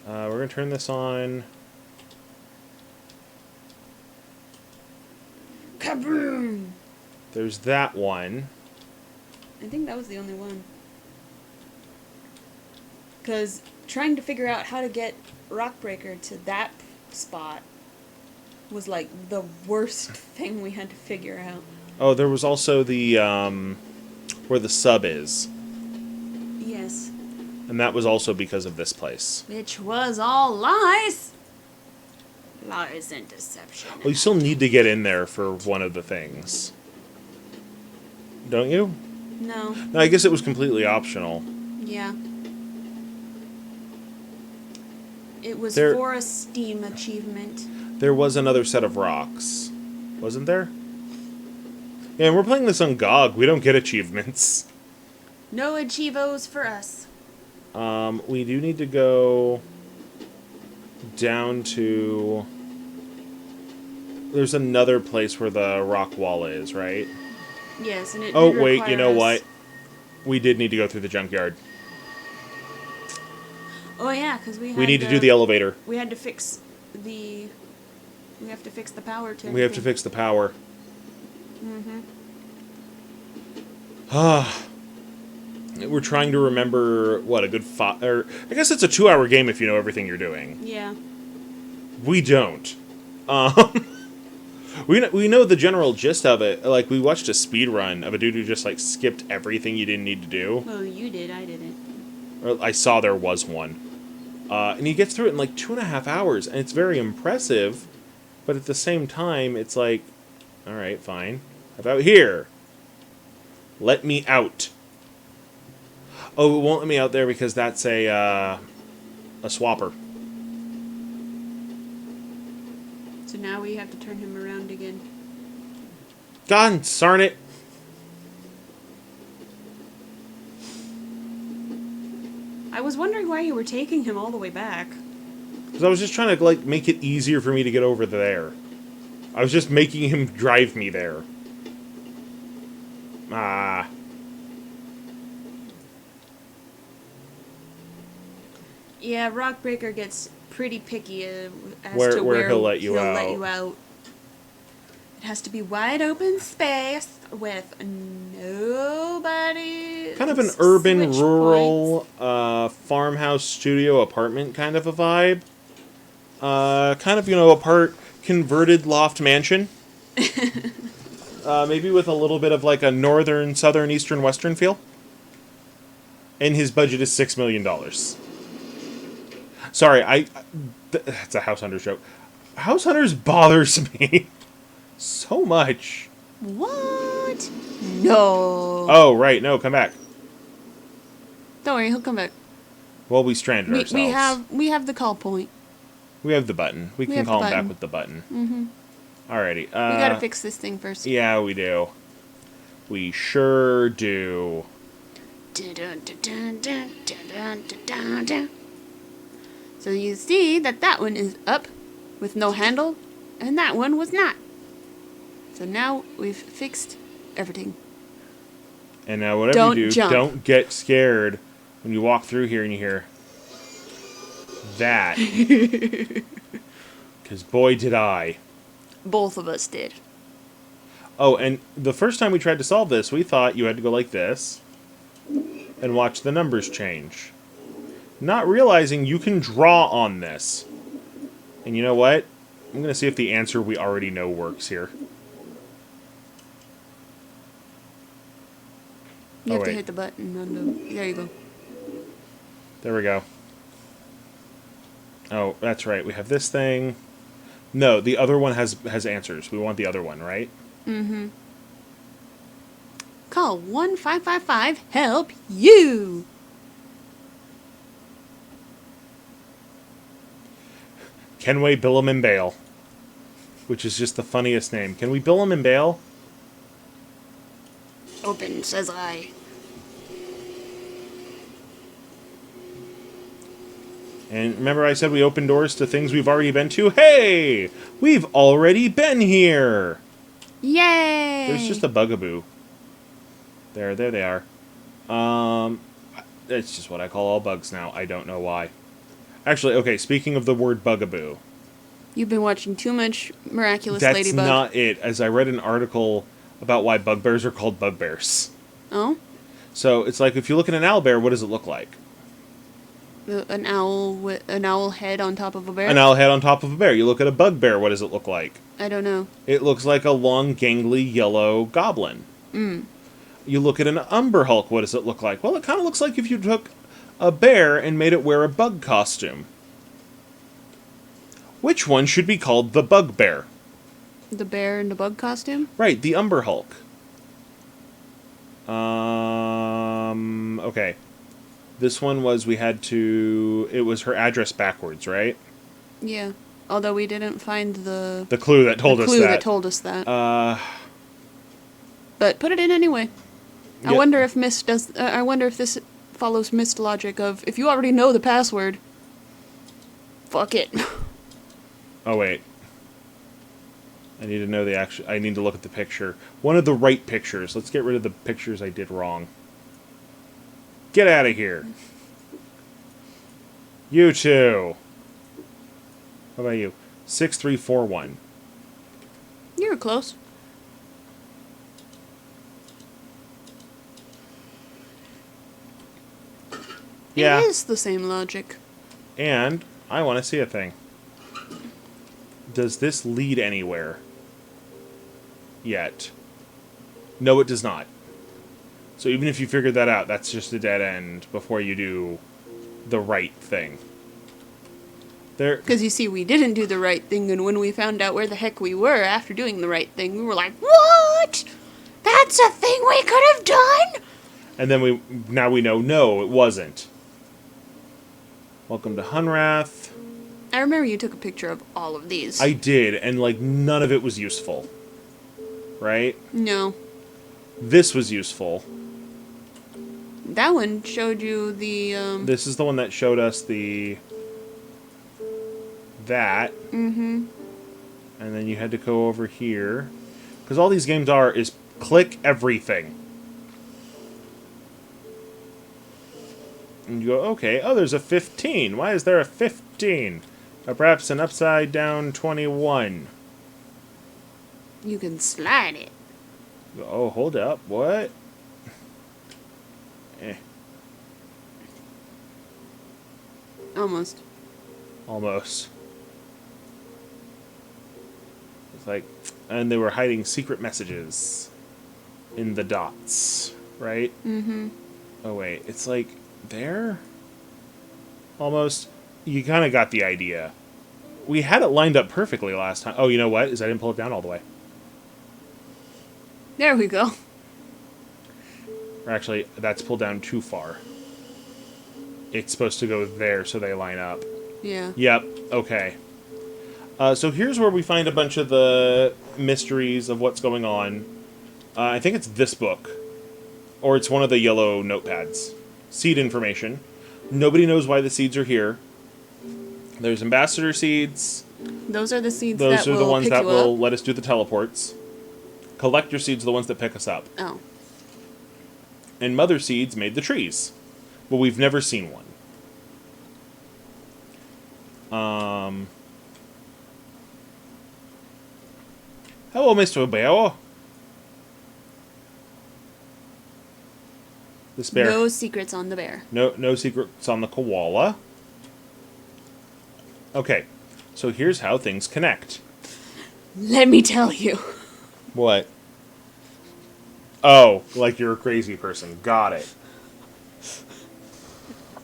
We're going to turn this on. Kaboom! There's that one. I think that was the only one. Because trying to figure out how to get Rockbreaker to that spot was like the worst thing we had to figure out. Oh, there was also the, where the sub is. Yes. And that was also because of this place. Which was all lies. Lies and deception. Well, you still need to get in there for one of the things. Don't you? No. No, I guess it was completely optional. Yeah. It was There- for a Steam achievement. There was another set of rocks. Wasn't there? Yeah, and we're playing this on GOG. We don't get achievements. No achievos for us. We do need to go down to... There's another place where the rock wall is, right? Yes, and it Oh, did wait, you require know us- what? We did need to go through the junkyard. Oh yeah, because we had We need to do the elevator. We had to fix the... We have to fix the power to We have to everything. fix the power. Mm-hmm. We're trying to remember, what, a good or I guess it's a 2-hour game if you know everything you're doing. Yeah. We don't. We know the general gist of it. Like, we watched a speed run of a dude who just, like, skipped everything you didn't need to do. Well, you did. I didn't. Or I saw there was one. And he gets through it in, like, 2.5 hours, and it's very impressive. But at the same time, it's like, alright, fine. How about here? Let me out. Oh, it won't let me out there because that's a swapper. So now we have to turn him around again. God darn it. I was wondering why you were taking him all the way back. Because I was just trying to, like, make it easier for me to get over there. I was just making him drive me there. Ah. Yeah, Rockbreaker gets pretty picky as Where to where he'll let you let out. you out. It has to be wide open space with nobody. Kind of an urban, switch rural, farmhouse, studio, apartment kind of a vibe. Kind of, a converted loft mansion. Maybe with a little bit of, like, a northern, southern, eastern, western feel. And his budget is $6 million. Sorry, that's a House Hunters joke. House Hunters bothers me so much. What? No. Oh, right, no, come back. Don't worry, he'll come back. Well, we stranded ourselves. We have the call point. We have the button. We can have the call him back button. with the button. Mm-hmm. Alrighty. We gotta fix this thing first. Yeah, we do. We sure do. So you see that one is up with no handle, and that one was not. So now we've fixed everything. And now whatever Don't you do, jump. don't get scared when you walk through here and you hear that. Because boy did I. Both of us did. Oh, and the first time we tried to solve this, we thought you had to go like this and watch the numbers change. Not realizing you can draw on this. And you know what? I'm going to see if the answer we already know works here. You Oh, have to wait. hit the button on the... There you go. There we go. Oh, that's right. We have this thing. No, the other one has answers. We want the other one, right? Mm-hmm. Call 1555 help you. Kenway, Billum, and Bale. Which is just the funniest name. Can we bill him and bail? Open, says I. And remember I said we open doors to things we've already been to? Hey! We've already been here! Yay! There's just a bugaboo. There they are. That's just what I call all bugs now. I don't know why. Actually, okay, speaking of the word bugaboo. You've been watching too much Miraculous That's Ladybug. not it, as I read an article about why bugbears are called bugbears. Oh? So, it's like, if you look at an owlbear, what does it look like? An owl with an owl head on top of a bear? An owl head on top of a bear. You look at a bugbear, what does it look like? I don't know. It looks like a long, gangly, yellow goblin. You look at an umber hulk, what does it look like? Well, it kind of looks like if you took a bear and made it wear a bug costume. Which one should be called the bugbear? The bear in the bug costume? Right, the umber hulk. Okay. This one was we had to... It was her address backwards, right? Yeah. Although we didn't find the clue that told us that. clue that told us that. But put it in anyway. Yeah. I wonder if Myst does... I wonder if this follows Myst logic of, if you already know the password, fuck it. Oh, wait. I need to know the actual... I need to look at the picture. One of the right pictures. Let's get rid of the pictures I did wrong. Get out of here. You two. How about you? 6341. You were close. Yeah. It is the same logic. And I want to see a thing. Does this lead anywhere? Yet. No, it does not. So even if you figured that out, that's just a dead end before you do the right thing. There. Because you see, we didn't do the right thing, and when we found out where the heck we were after doing the right thing, we were like, what? That's a thing we could have done? And then now we know, no, it wasn't. Welcome to Hunrath. I remember you took a picture of all of these. I did, and like none of it was useful. Right? No. This was useful. That one showed you the, This is the one that showed us that. Mm-hmm. And then you had to go over here. Because all these games is click everything. And you go, okay, oh, there's a 15. Why is there a 15? Perhaps an upside down 21. You can slide it. Oh, hold up. What? Almost. Almost. It's like... And they were hiding secret messages in the dots, right? Mm-hmm. Oh, wait. It's like... There? Almost. You kind of got the idea. We had it lined up perfectly last time. Oh, you know what? I didn't pull it down all the way. There we go. Or actually, that's pulled down too far. It's supposed to go there so they line up. Yeah. Yep. Okay. So here's where we find a bunch of the mysteries of what's going on. I think it's this book. Or it's one of the yellow notepads. Seed information. Nobody knows why the seeds are here. There's ambassador seeds. Those are the seeds Those that are will the ones pick that you will up. let us do the teleports. Collector seeds are the ones that pick us up. Oh. And mother seeds made the trees. But we've never seen one. Hello, Mr. Bear. This bear. No secrets on the bear. No secrets on the koala. Okay, so here's how things connect. Let me tell you. What? Oh, like you're a crazy person. Got it.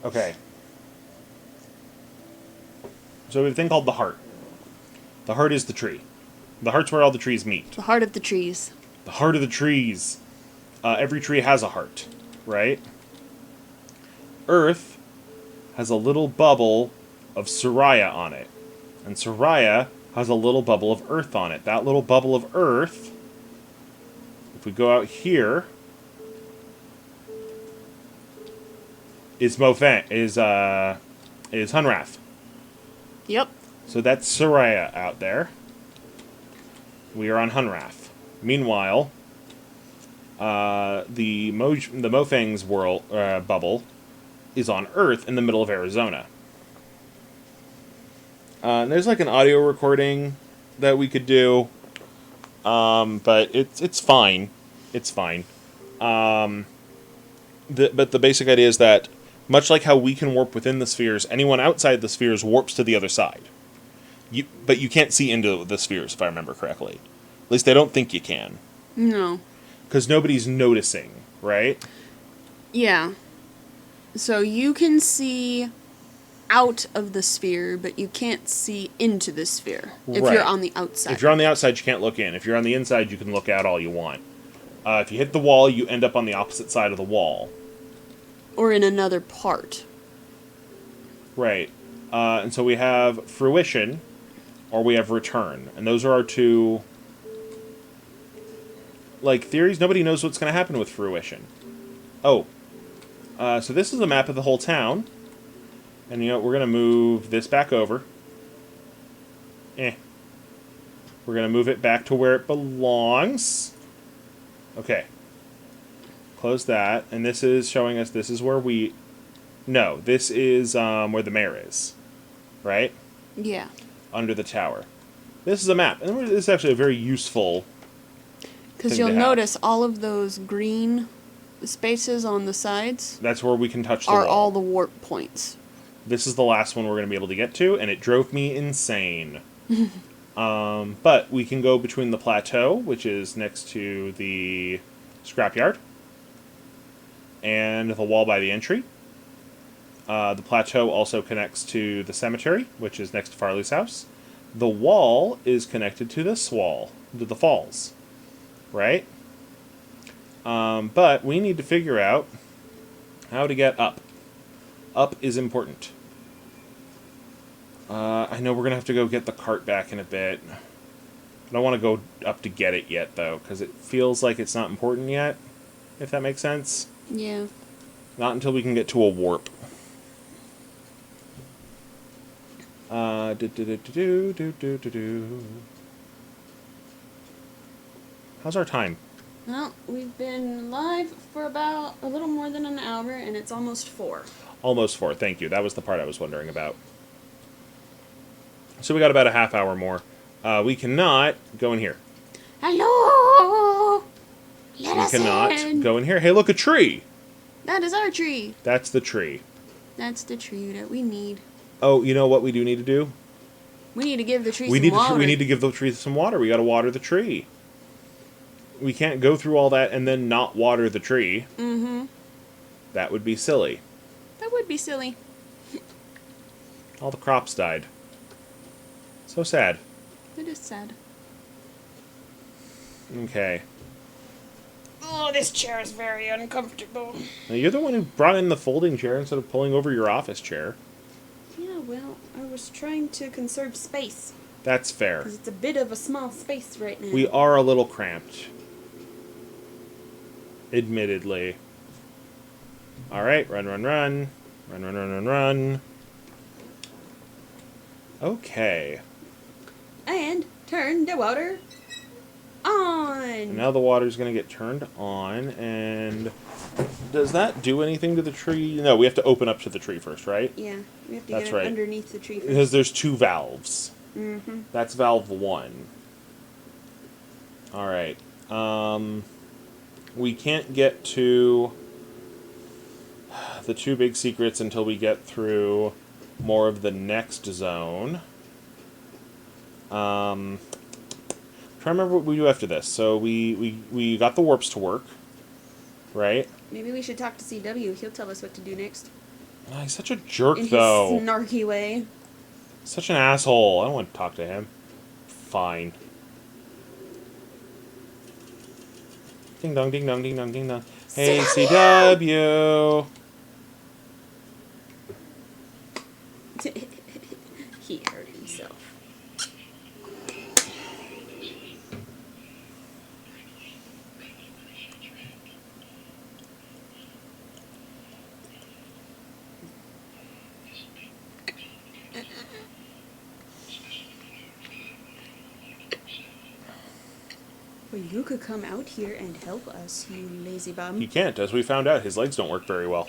Okay. So we have a thing called the heart. The heart is the tree. The heart's where all the trees meet. The heart of the trees. The heart of the trees. Every tree has a heart, right? Earth has a little bubble of Soraya on it. And Soraya has a little bubble of Earth on it. That little bubble of Earth, if we go out here, is Hunrath. Yep. So that's Soraya out there. We are on Hunrath. Meanwhile, the Mofang's world bubble is on Earth in the middle of Arizona. And there's like an audio recording that we could do, but it's fine. It's fine. But the basic idea is that, much like how we can warp within the spheres, anyone outside the spheres warps to the other side. But you can't see into the spheres, if I remember correctly. At least they don't think you can. No. Because nobody's noticing, right? Yeah. So you can see out of the sphere, but you can't see into the sphere if Right. you're on the outside. If you're on the outside, you can't look in. If you're on the inside, you can look out all you want. If you hit the wall, you end up on the opposite side of the wall. Or in another part. Right. And so we have fruition, or we have return. And those are our two, like, theories. Nobody knows what's going to happen with fruition. Oh. So this is a map of the whole town. And, you know, we're going to move this back over. We're going to move it back to where it belongs. Okay. Close that. And this is showing us this is where we... No, this is where the mayor is. Right? Yeah. Under the tower. This is a map. And this is actually a very useful Because thing you'll to have. notice all of those green spaces on the sides That's where we can touch the are wall. all the warp points. This is the last one we're going to be able to get to, and it drove me insane. But we can go between the plateau, which is next to the scrapyard, and the wall by the entry. The plateau also connects to the cemetery, which is next to Farley's house. The wall is connected to this wall, to the falls. Right? But we need to figure out how to get up. Up is important. I know we're going to have to go get the cart back in a bit. I don't want to go up to get it yet, though, because it feels like it's not important yet, if that makes sense. Yeah. Not until we can get to a warp. How's our time? Well, we've been live for about a little more than an hour, and it's almost 4. Almost 4, thank you. That was the part I was wondering about. So we got about a half hour more. We cannot go in here. Hello! Let We us cannot in! go in here. Hey, look, a tree! That is our tree. That's the tree. That's the tree that we need. Oh, you know what we do need to do? We need to give the tree We some need water. we need to give the tree some water. We got to water the tree. We can't go through all that and then not water the tree. Mm-hmm. That would be silly. That would be silly. All the crops died. So sad. It is sad. Okay. Oh, this chair is very uncomfortable. Now, you're the one who brought in the folding chair instead of pulling over your office chair. Yeah, well, I was trying to conserve space. That's fair. Because it's a bit of a small space right now. We are a little cramped. Admittedly. Alright, run, run, run. Run, run, run, run, run. Okay. And turn the water on. And now the water's going to get turned on, and does that do anything to the tree? No, we have to open up to the tree first, right? Yeah, we have to That's get it right. underneath the tree first. Because there's 2 valves. Mm-hmm. That's valve 1. Alright. We can't get to the 2 big secrets until we get through more of the next zone. Try to remember what we do after this. So we got the warps to work, right? Maybe we should talk to CW. He'll tell us what to do next. Oh, he's such a jerk, In his though. snarky way. Such an asshole. I don't want to talk to him. Fine. Ding dong, ding dong, ding dong, ding dong. Hey, CW. He hurt himself. Well, you could come out here and help us, you lazy bum. He can't, as we found out. His legs don't work very well.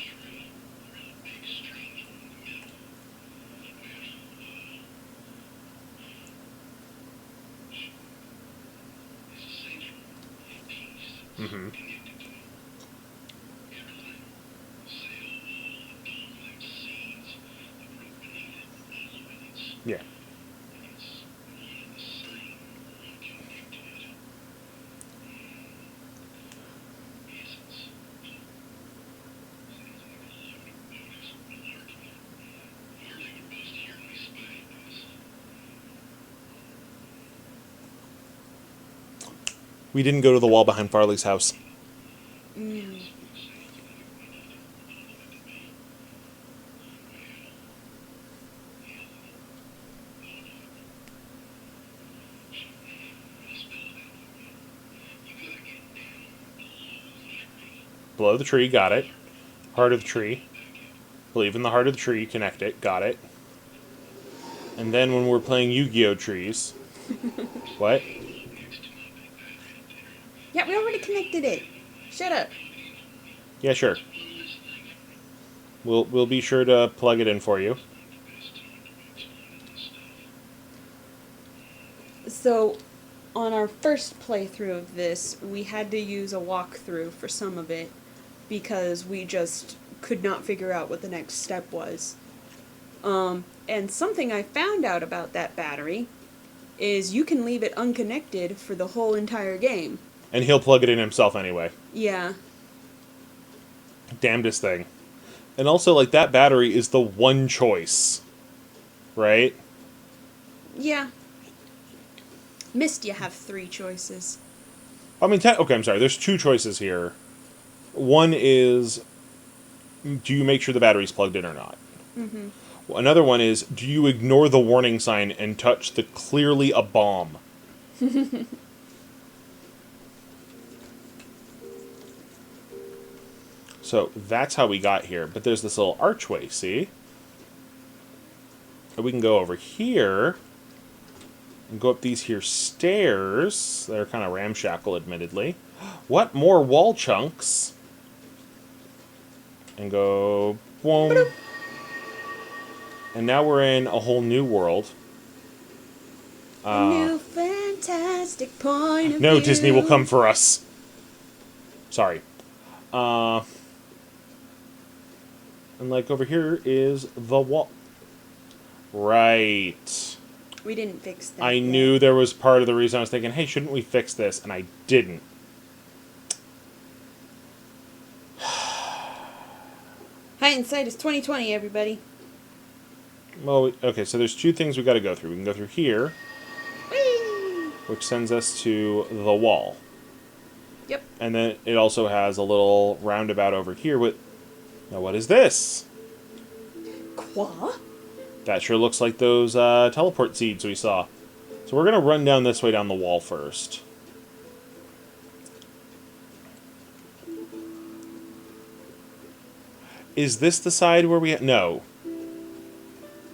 Mm-hmm. Yeah. We didn't go to the wall behind Farley's house. Mm. below the tree, got it. Heart of the tree. Believe in the heart of the tree, connect it, got it. And then when we're playing Yu-Gi-Oh! Trees... What? Yeah, we already connected it. Shut up. Yeah, sure. We'll be sure to plug it in for you. So, on our first playthrough of this, we had to use a walkthrough for some of it because we just could not figure out what the next step was. And something I found out about that battery is you can leave it unconnected for the whole entire game. And he'll plug it in himself anyway. Yeah. Damnedest thing. And also, like, that battery is the one choice. Right? Yeah. Myst, you have 3 choices. I mean, okay, I'm sorry. There's 2 choices here. One is, do you make sure the battery's plugged in or not? Mm-hmm. Well, another one is, do you ignore the warning sign and touch the clearly a bomb? So that's how we got here. But there's this little archway, see? And we can go over here and go up these here stairs. They're kind of ramshackle, admittedly. What? More wall chunks? And go... boom. And now we're in a whole new world. A new fantastic point of No, view. Disney will come for us. Sorry. And, like, over here is the wall. Right. We didn't fix that I yet. knew there was part of the reason I was thinking, hey, shouldn't we fix this? And I didn't. Hindsight is 20/20, everybody. Well, okay, so there's 2 things we got to go through. We can go through here, Whee! which sends us to the wall. Yep. And then it also has a little roundabout over here with... Now, what is this? Qua? That sure looks like those teleport seeds we saw. So we're going to run down this way down the wall first. Is this the side where we... No.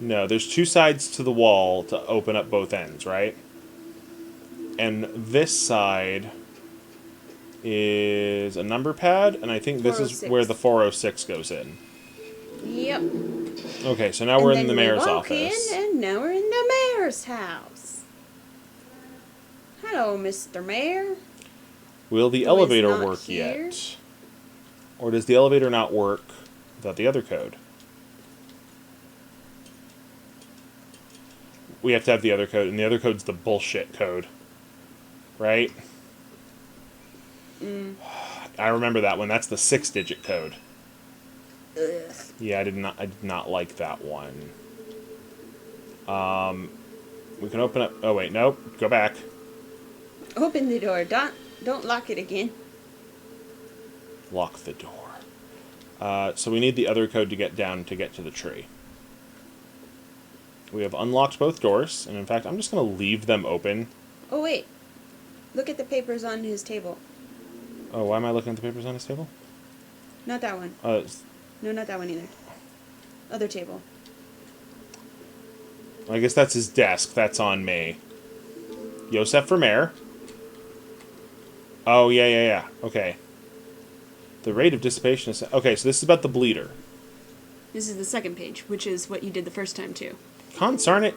No, there's 2 sides to the wall to open up both ends, right? And this side is a number pad, and I think this is 406. where the 406 goes in. Yep. Okay, so now we're in the mayor's walk office. In, and now we're in the mayor's house. Hello, Mr. Mayor. Will the Who is elevator not work here? yet? Or does the elevator not work without the other code? We have to have the other code, and the other code's the bullshit code. Right? I remember that one. That's the 6-digit code. Ugh. Yeah, I did not like that one. We can open up... Oh, wait, nope. Go back. Open the door. Don't lock it again. Lock the door. So we need the other code to get down to get to the tree. We have unlocked both doors, and in fact, I'm just going to leave them open. Oh, wait. Look at the papers on his table. Oh, why am I looking at the papers on his table? Not that one. No, not that one either. Other table. I guess that's his desk. That's on me. Yosef for mayor. Oh, yeah. Okay. The rate of dissipation is... Okay, so this is about the bleeder. This is the second page, which is what you did the first time, too. Consarn it.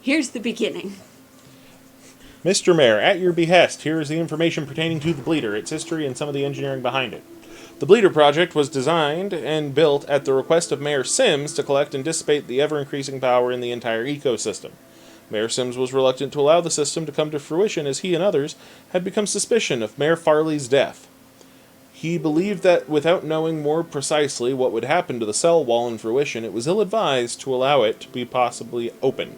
Here's the beginning. Mr. Mayor, at your behest, here is the information pertaining to the bleeder, its history, and some of the engineering behind it. The Bleeder Project was designed and built at the request of Mayor Sims to collect and dissipate the ever-increasing power in the entire ecosystem. Mayor Sims was reluctant to allow the system to come to fruition as he and others had become suspicious of Mayor Farley's death. He believed that without knowing more precisely what would happen to the cell wall in fruition, it was ill-advised to allow it to be possibly open,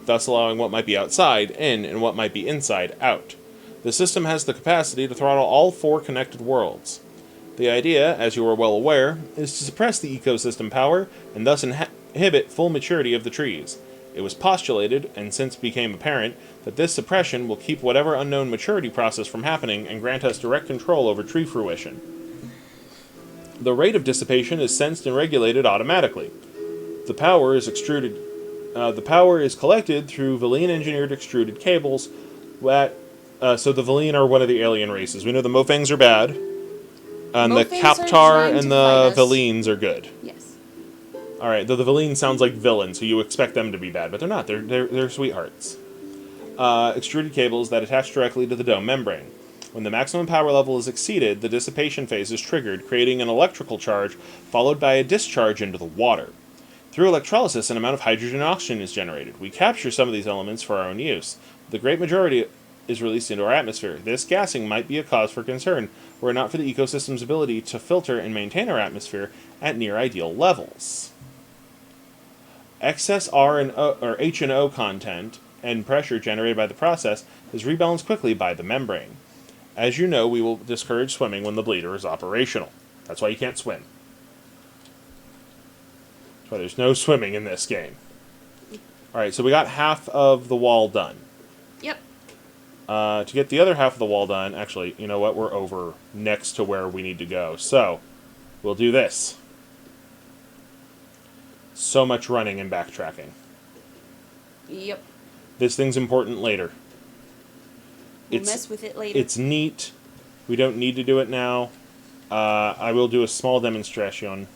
thus allowing what might be outside in and what might be inside out. The system has the capacity to throttle all 4 connected worlds. The idea, as you are well aware, is to suppress the ecosystem power and thus inhibit full maturity of the trees. It was postulated, and since became apparent, that this suppression will keep whatever unknown maturity process from happening and grant us direct control over tree fruition. The rate of dissipation is sensed and regulated automatically. The power is extruded. The power is collected through Valine-engineered extruded cables. So the Valine are one of the alien races. We know the Mofangs are bad, and the Mofangs are Captar trying and to the fight us. Valines are good. Yes. All right, though the Valine sounds like villains, so you expect them to be bad, but they're not. They're sweethearts. Extruded cables that attach directly to the dome membrane. When the maximum power level is exceeded, the dissipation phase is triggered, creating an electrical charge followed by a discharge into the water. Through electrolysis, an amount of hydrogen and oxygen is generated. We capture some of these elements for our own use. The great majority is released into our atmosphere. This gassing might be a cause for concern, were it not for the ecosystem's ability to filter and maintain our atmosphere at near ideal levels. Excess H and O content and pressure generated by the process is rebalanced quickly by the membrane. As you know, we will discourage swimming when the bleeder is operational. That's why you can't swim. That's why there's no swimming in this game. Alright, so we got half of the wall done. Yep. To get the other half of the wall done, actually, you know what? We're over next to where we need to go. So, we'll do this. So much running and backtracking. Yep. This thing's important later. We'll mess with it later. It's neat. We don't need to do it now. I will do a small demonstration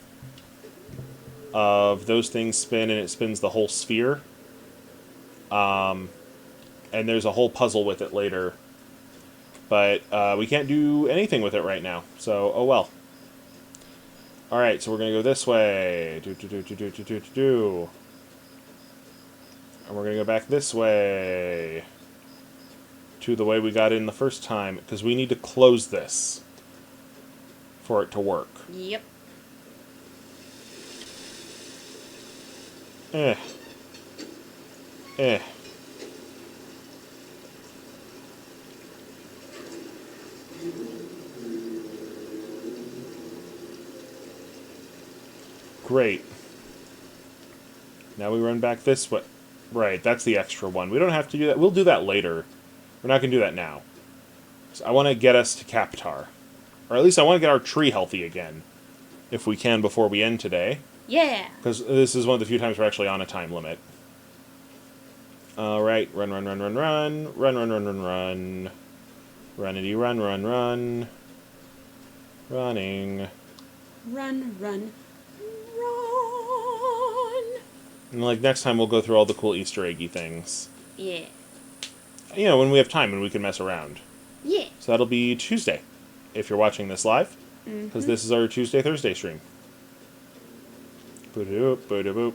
of those things spin, and it spins the whole sphere. And there's a whole puzzle with it later. But we can't do anything with it right now. So, oh well. Alright, so we're going to go this way. And we're going to go back this way. To the way we got in the first time, because we need to close this for it to work. Yep. Great. Now we run back this way. Right, that's the extra one. We don't have to do that. We'll do that later. We're not going to do that now. So I want to get us to Captar. Or at least I want to get our tree healthy again. If we can before we end today. Yeah. Because this is one of the few times we're actually on a time limit. Alright, run. Runnity, run. Running. Run. And like next time we'll go through all the cool Easter eggy things. Yeah. You know, when we have time and we can mess around. Yeah. So that'll be Tuesday, if you're watching this live. Because this is our Tuesday-Thursday stream. Boop-a-doop.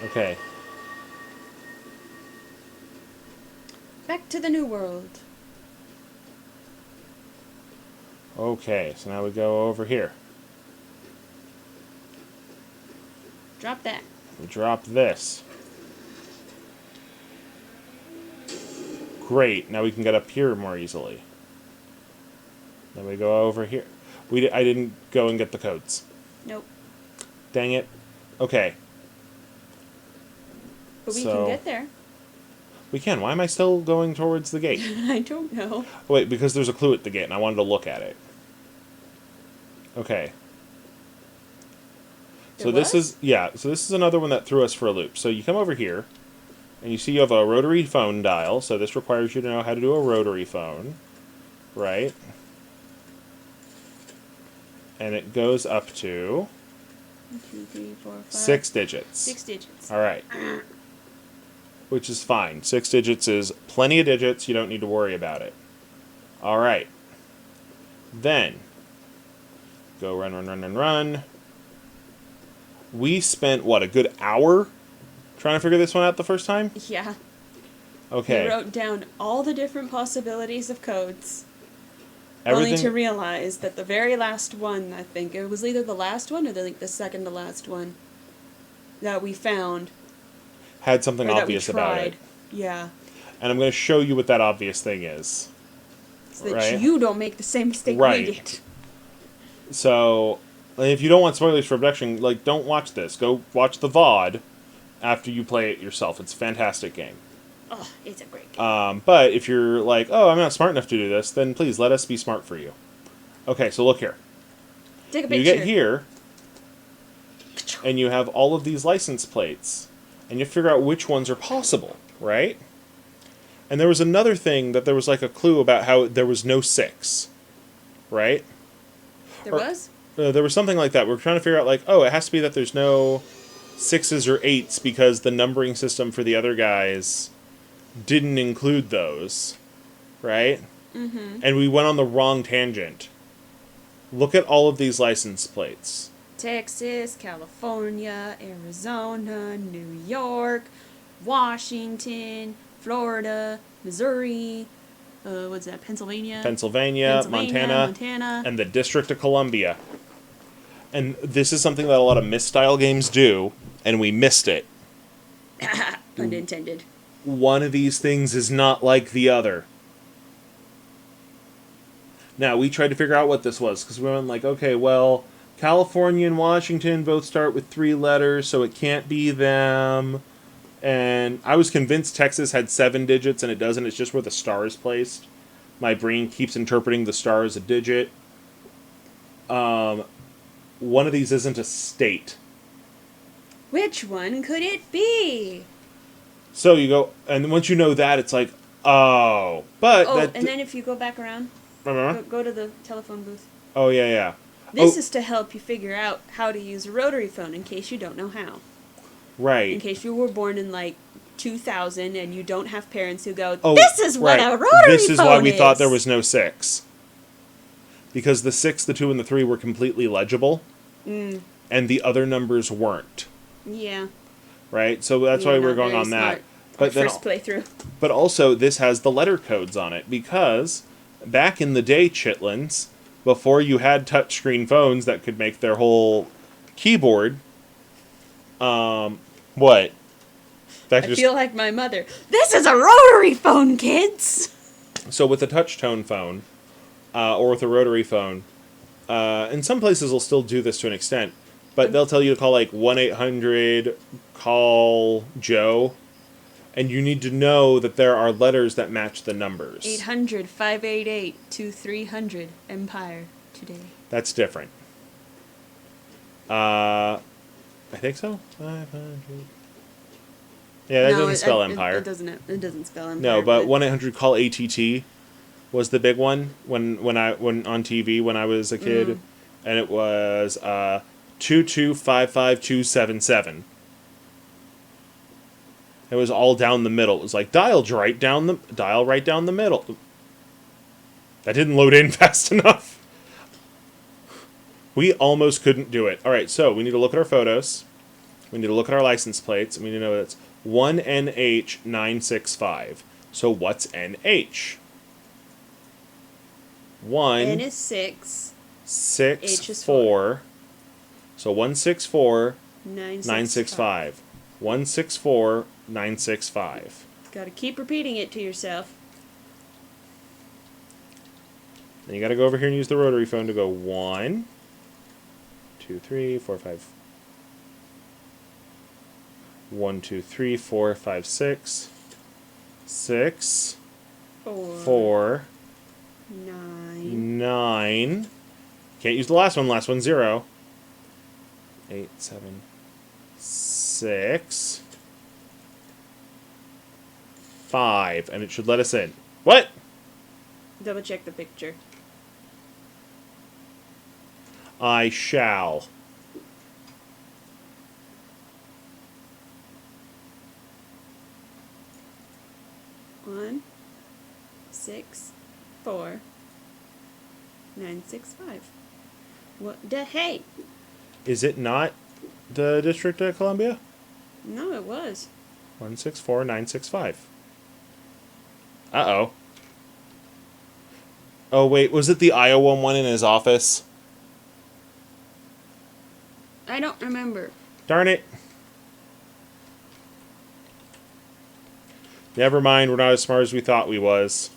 Okay. Back to the new world. Okay, so now we go over here. Drop that. We drop this. Great, now we can get up here more easily. Then we go over here. I didn't go and get the codes. Nope. Dang it. Okay. But we can get there. We can. Why am I still going towards the gate? I don't know. Wait, because there's a clue at the gate, and I wanted to look at it. Okay. So this is another one that threw us for a loop. So you come over here, and you see you have a rotary phone dial, so this requires you to know how to do a rotary phone. Right? And it goes up to 1, 2, 3, 4, 5. 6 digits. 6 digits. Alright. Which is fine. 6 digits is plenty of digits. You don't need to worry about it. Alright. Then, go run. We spent, what, a good hour trying to figure this one out the first time? Yeah. Okay. We wrote down all the different possibilities of codes. Everything, Only to realize that the very last one, I think, it was either the last one or the second to last one that we found. had something or obvious that we about tried. it. Yeah. And I'm going to show you what that obvious thing is. So that Right. you don't make the same mistake Right. we did. So, if you don't want spoilers for Obduction, like, don't watch this. Go watch the VOD after you play it yourself. It's a fantastic game. Oh, it's a great game. But if you're like, oh, I'm not smart enough to do this, then please let us be smart for you. Okay, so look here. Take a picture. You get here, and you have all of these license plates, and you figure out which ones are possible, right? And there was another thing that there was like a clue about how there was no 6, right? There was? There was something like that. We're trying to figure out, like, oh, it has to be that there's no 6s or 8s because the numbering system for the other guys didn't include those, right? Mm-hmm. And we went on the wrong tangent. Look at all of these license plates. Texas, California, Arizona, New York, Washington, Florida, Missouri, what's that, Pennsylvania, Montana, and the District of Columbia. And this is something that a lot of Myst-style games do, and we missed it. Pun intended. One of these things is not like the other. Now, we tried to figure out what this was, because we went like, okay, well, California and Washington both start with 3 letters, so it can't be them. And I was convinced Texas had 7 digits, and it doesn't. It's just where the star is placed. My brain keeps interpreting the star as a digit. One of these isn't a state. Which one could it be? So you go, and once you know that, it's like, oh. But Oh, and then if you go back around, go to the telephone booth. Oh, yeah. This is to help you figure out how to use a rotary phone in case you don't know how. Right. In case you were born in, like, 2000 and you don't have parents who go, oh, this is what right. a rotary phone is! This is why we thought there was no 6. Because the 6, the 2, and the 3 were completely legible. Mm. And the other numbers weren't. Yeah. Right? So that's why we're going on that. But then, first playthrough. But also, this has the letter codes on it. Because back in the day, chitlins, before you had touchscreen phones that could make their whole keyboard, what? I feel like my mother. This is a rotary phone, kids! So with a touch tone phone, or with a rotary phone, and some places will still do this to an extent, but they'll tell you to call like 1-800-CALL Joe, and you need to know that there are letters that match the numbers. 800-588-2300 Empire today. That's different. I think so. 500. Yeah, that doesn't spell Empire. It doesn't spell Empire. No, but 1-800-CALL ATT was the big one when on TV when I was a kid, and it was 2255277. It was all down the middle. It was like dial right down the middle. That didn't load in fast enough. We almost couldn't do it. All right, so we need to look at our photos. We need to look at our license plates. And we need to know that it's 1NH965. So what's NH? 1. N is 6. 6, H is 4. So 164 965. 164 965. Gotta keep repeating it to yourself. Then you gotta go over here and use the rotary phone to go 1, 2, 3, 4, 5. 1, 2, 3, 4, 5, 6. 6. 4. 9. Can't use the last one. Last one's 0. 8, 7, 6. 5. And it should let us in. What? Double check the picture. I shall. One, 6, 4, 9, 6, 5. What the hey? Is it not the District of Columbia? No, it was. 164 965. Uh-oh. Oh, wait, was it the Iowa one in his office? I don't remember. Darn it. Never mind, we're not as smart as we thought we was.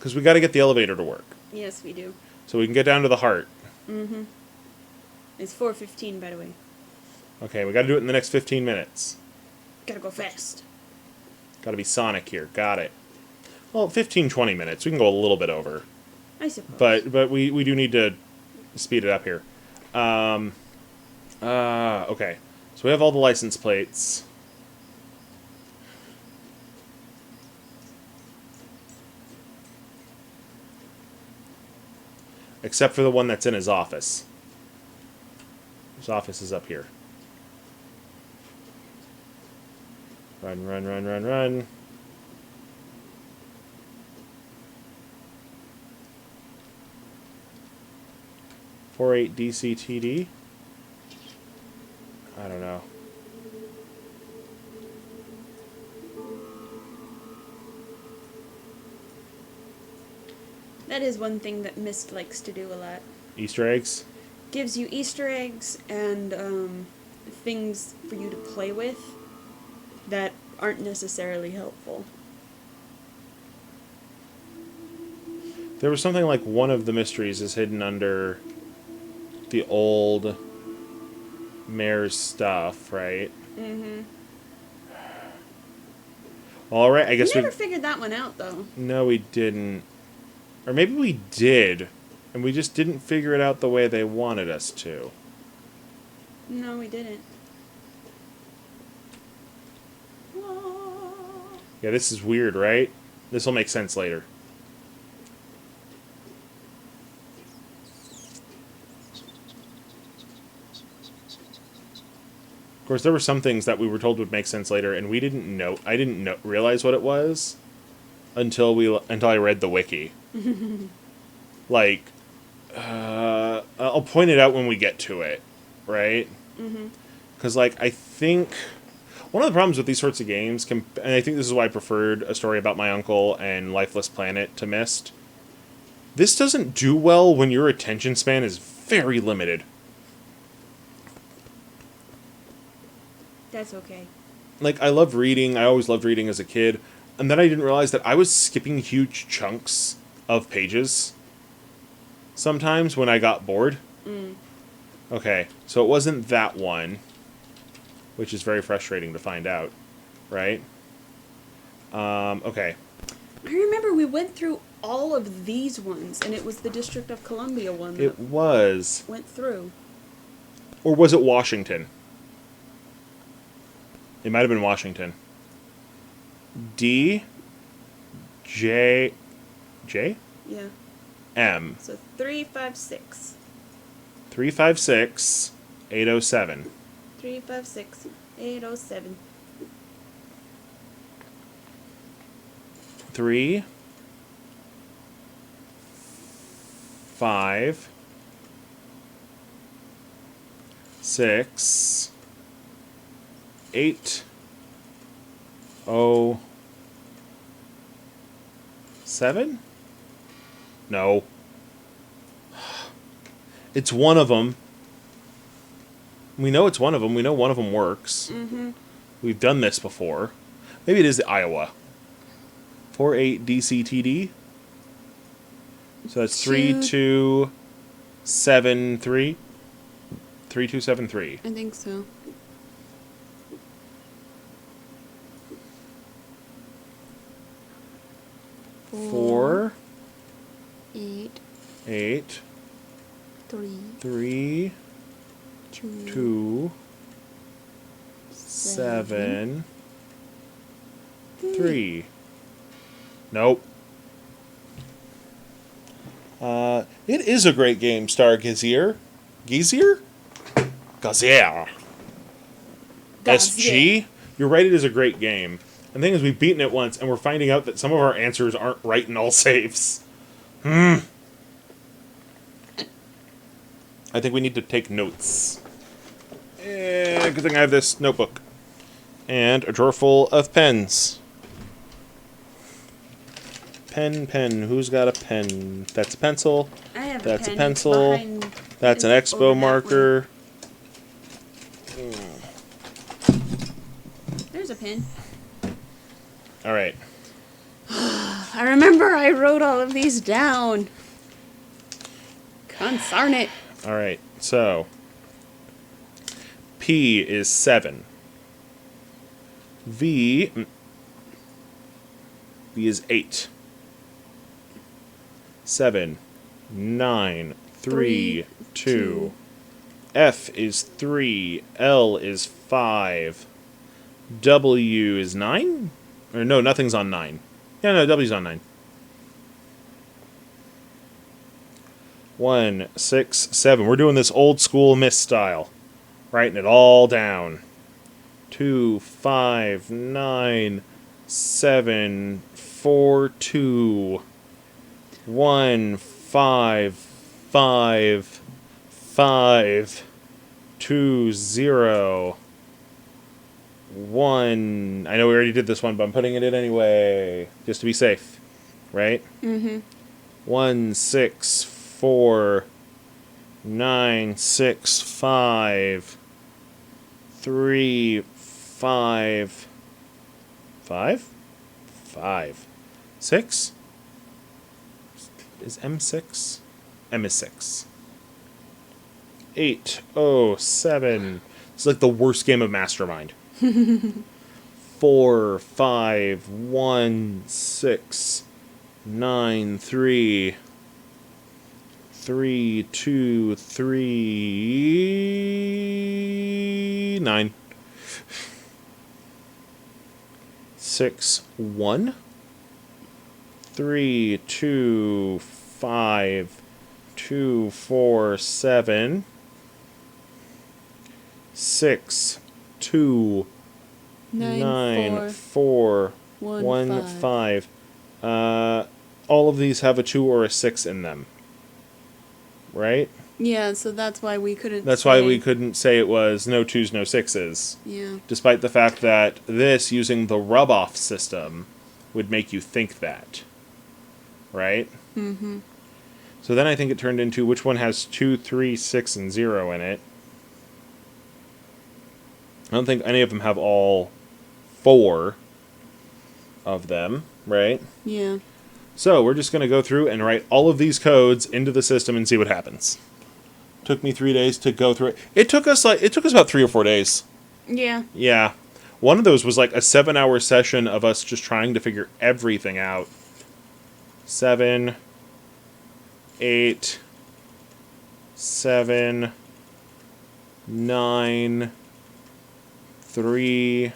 Because we got to get the elevator to work. Yes, we do. So we can get down to the heart. Mm-hmm. It's 4:15, by the way. Okay, we got to do it in the next 15 minutes. Gotta go fast. Got to be Sonic here. Got it. Well, 15, 20 minutes. We can go a little bit over. I suppose. But we do need to speed it up here. Okay. So we have all the license plates. Except for the one that's in his office. His office is up here. Run, run, run, run, run. .48 DCTD? I don't know. That is one thing that Myst likes to do a lot. Easter eggs? Gives you Easter eggs and things for you to play with that aren't necessarily helpful. There was something like one of the mysteries is hidden under the old mayor's stuff, right? Mm-hmm. All right, I guess We never figured that one out, though. No, we didn't. Or maybe we did, and we just didn't figure it out the way they wanted us to. No, we didn't. Yeah, this is weird, right? This will make sense later. Of course, there were some things that we were told would make sense later, and we didn't know. I didn't realize what it was until I read the wiki. Like, I'll point it out when we get to it, right? Because, like, I think one of the problems with these sorts of games, and I think this is why I preferred A Story About My Uncle and Lifeless Planet to Myst. This doesn't do well when your attention span is very limited. That's okay. Like, I love reading. I always loved reading as a kid. And then I didn't realize that I was skipping huge chunks of pages sometimes when I got bored. Okay, so it wasn't that one, which is very frustrating to find out, right? Okay. I remember we went through all of these ones, and it was the District of Columbia one that It was. went through. Or was it Washington? It might have been Washington. D. J. J? Yeah. M. So 356. 356 807. 356 807. 3 5 6 8 0 7? No. It's one of them. We know it's one of them. We know one of them works. We've done this before. Maybe it is the Iowa. 48 DCTD. So that's 3273. 3273. I think so. 4 8 8 3 3 2 2 7 3. Nope. It is a great game, Star Gazier. Gazier? Gazier. SG? You're right, it is a great game. And the thing is, we've beaten it once, and we're finding out that some of our answers aren't right in all saves. I think we need to take notes. Good thing I have this notebook. And a drawer full of pens. Pen. Who's got a pen? That's a pencil. I have That's a a pen. pencil. It's behind- That's an it's over expo that marker. way. There's a pen. All right. I remember I wrote all of these down. Consarn it. All right, so P is 7. V is 8. 7, 9, 3, 2. F is 3. L is 5. W is 9? Or no, nothing's on 9. Yeah, no, W's on 9. 1, 6, 7. We're doing this old school Myst style. Writing it all down. 2, 5, 9, 7, 4, 2. 1, 5, 5, 5, 2, 0. 1. I know we already did this one, but I'm putting it in anyway, just to be safe. Right? Mm-hmm. 1, 6, 4, 9, 6, 5, 3, 5, 5, 5, 6. Is M 6? M is 6. 8, 0, 7. It's like the worst game of Mastermind. 4, 5, 1, 6, 9, 3. 3, 2, 3, 9. 6, 1. 3, 2, 5, 2, 4, 7. 6, 2, 9, 4, 1, 5. All of these have a 2 or a 6 in them. Right? Yeah, so that's why we couldn't That's why we couldn't say it was no 2s, no 6s. Yeah. Despite the fact that this, using the rub-off system, would make you think that. Right? Mm-hmm. So then I think it turned into which one has 2, 3, 6, and 0 in it. I don't think any of them have all 4 of them, right? Yeah. So we're just going to go through and write all of these codes into the system and see what happens. Took me 3 days to go through it. It took us about 3 or 4 days. Yeah. Yeah. One of those was like a 7-hour session of us just trying to figure everything out. 7, 8, 7, 9, 3,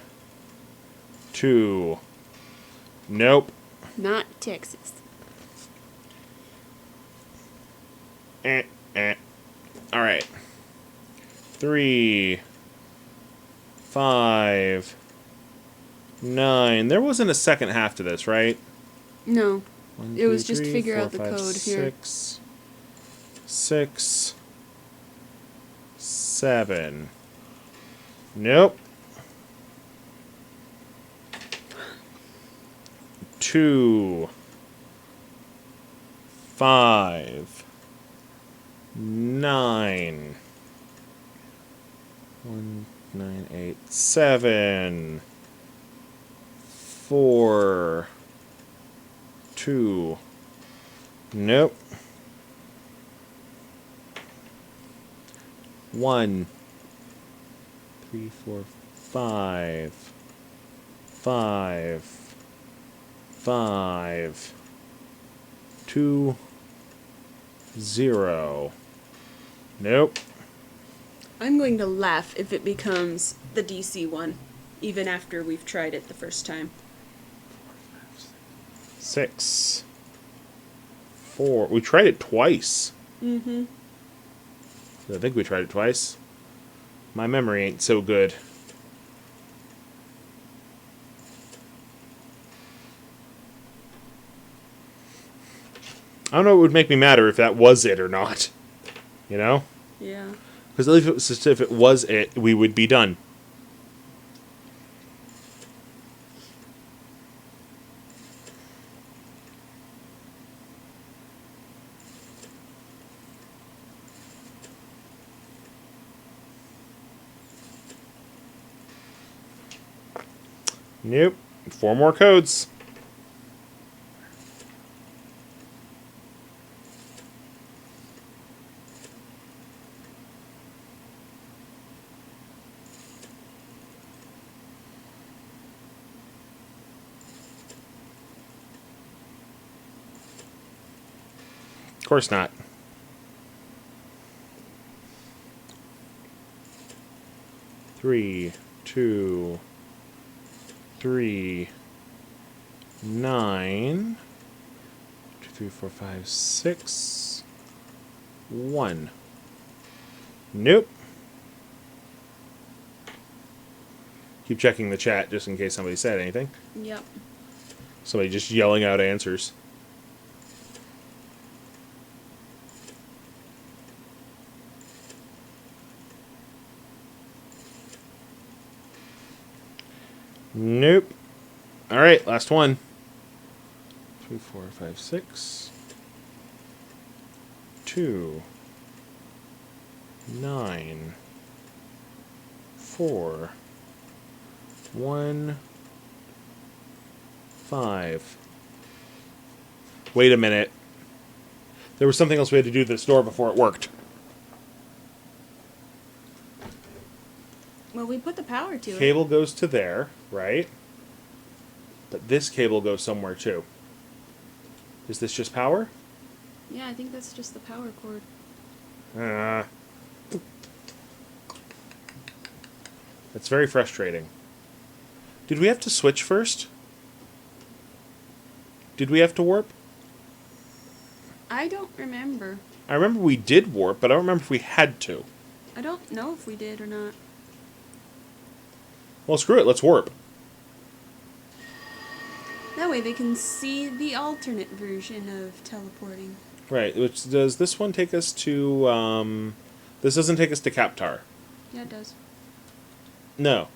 2. Nope. Not Texas. All right. 3, 5, 9. There wasn't a second half to this, right? No. 1, It was 2, just 3, figure 4, out the 5, code here. 6, 6, 7. Nope. 2, 5, 9. 1, 9, 8, 7. 4, 2. Nope. 1, 3, 4, 5. 5. 5, 2, 0. Nope. I'm going to laugh if it becomes the DC one, even after we've tried it the first time. 6, 4. We tried it twice. Mm-hmm. I think we tried it twice. My memory ain't so good. I don't know what would make me madder if that was it or not. You know? Yeah. Because at least if it was it, we would be done. Nope. 4 more codes. course not. Three, 2, 3, 9, 2, 3, 4, 5, 6, 1. Nope. Keep checking the chat just in case somebody said anything. Yep. Somebody just yelling out answers. Nope. All right, last one. 3, 4, 5, 6, 2, 9, 4, 1, 5. Wait a minute. There was something else we had to do to this door before it worked. Well, we put the power to it. Cable goes to there, right? But this cable goes somewhere too. Is this just power? Yeah, I think that's just the power cord. That's very frustrating. Did we have to switch first? Did we have to warp? I don't remember. I remember we did warp, but I don't remember if we had to. I don't know if we did or not. Well, screw it. Let's warp. That way they can see the alternate version of teleporting. Right. Which does this one take us to? This doesn't take us to Kaptar. Yeah, it does. No.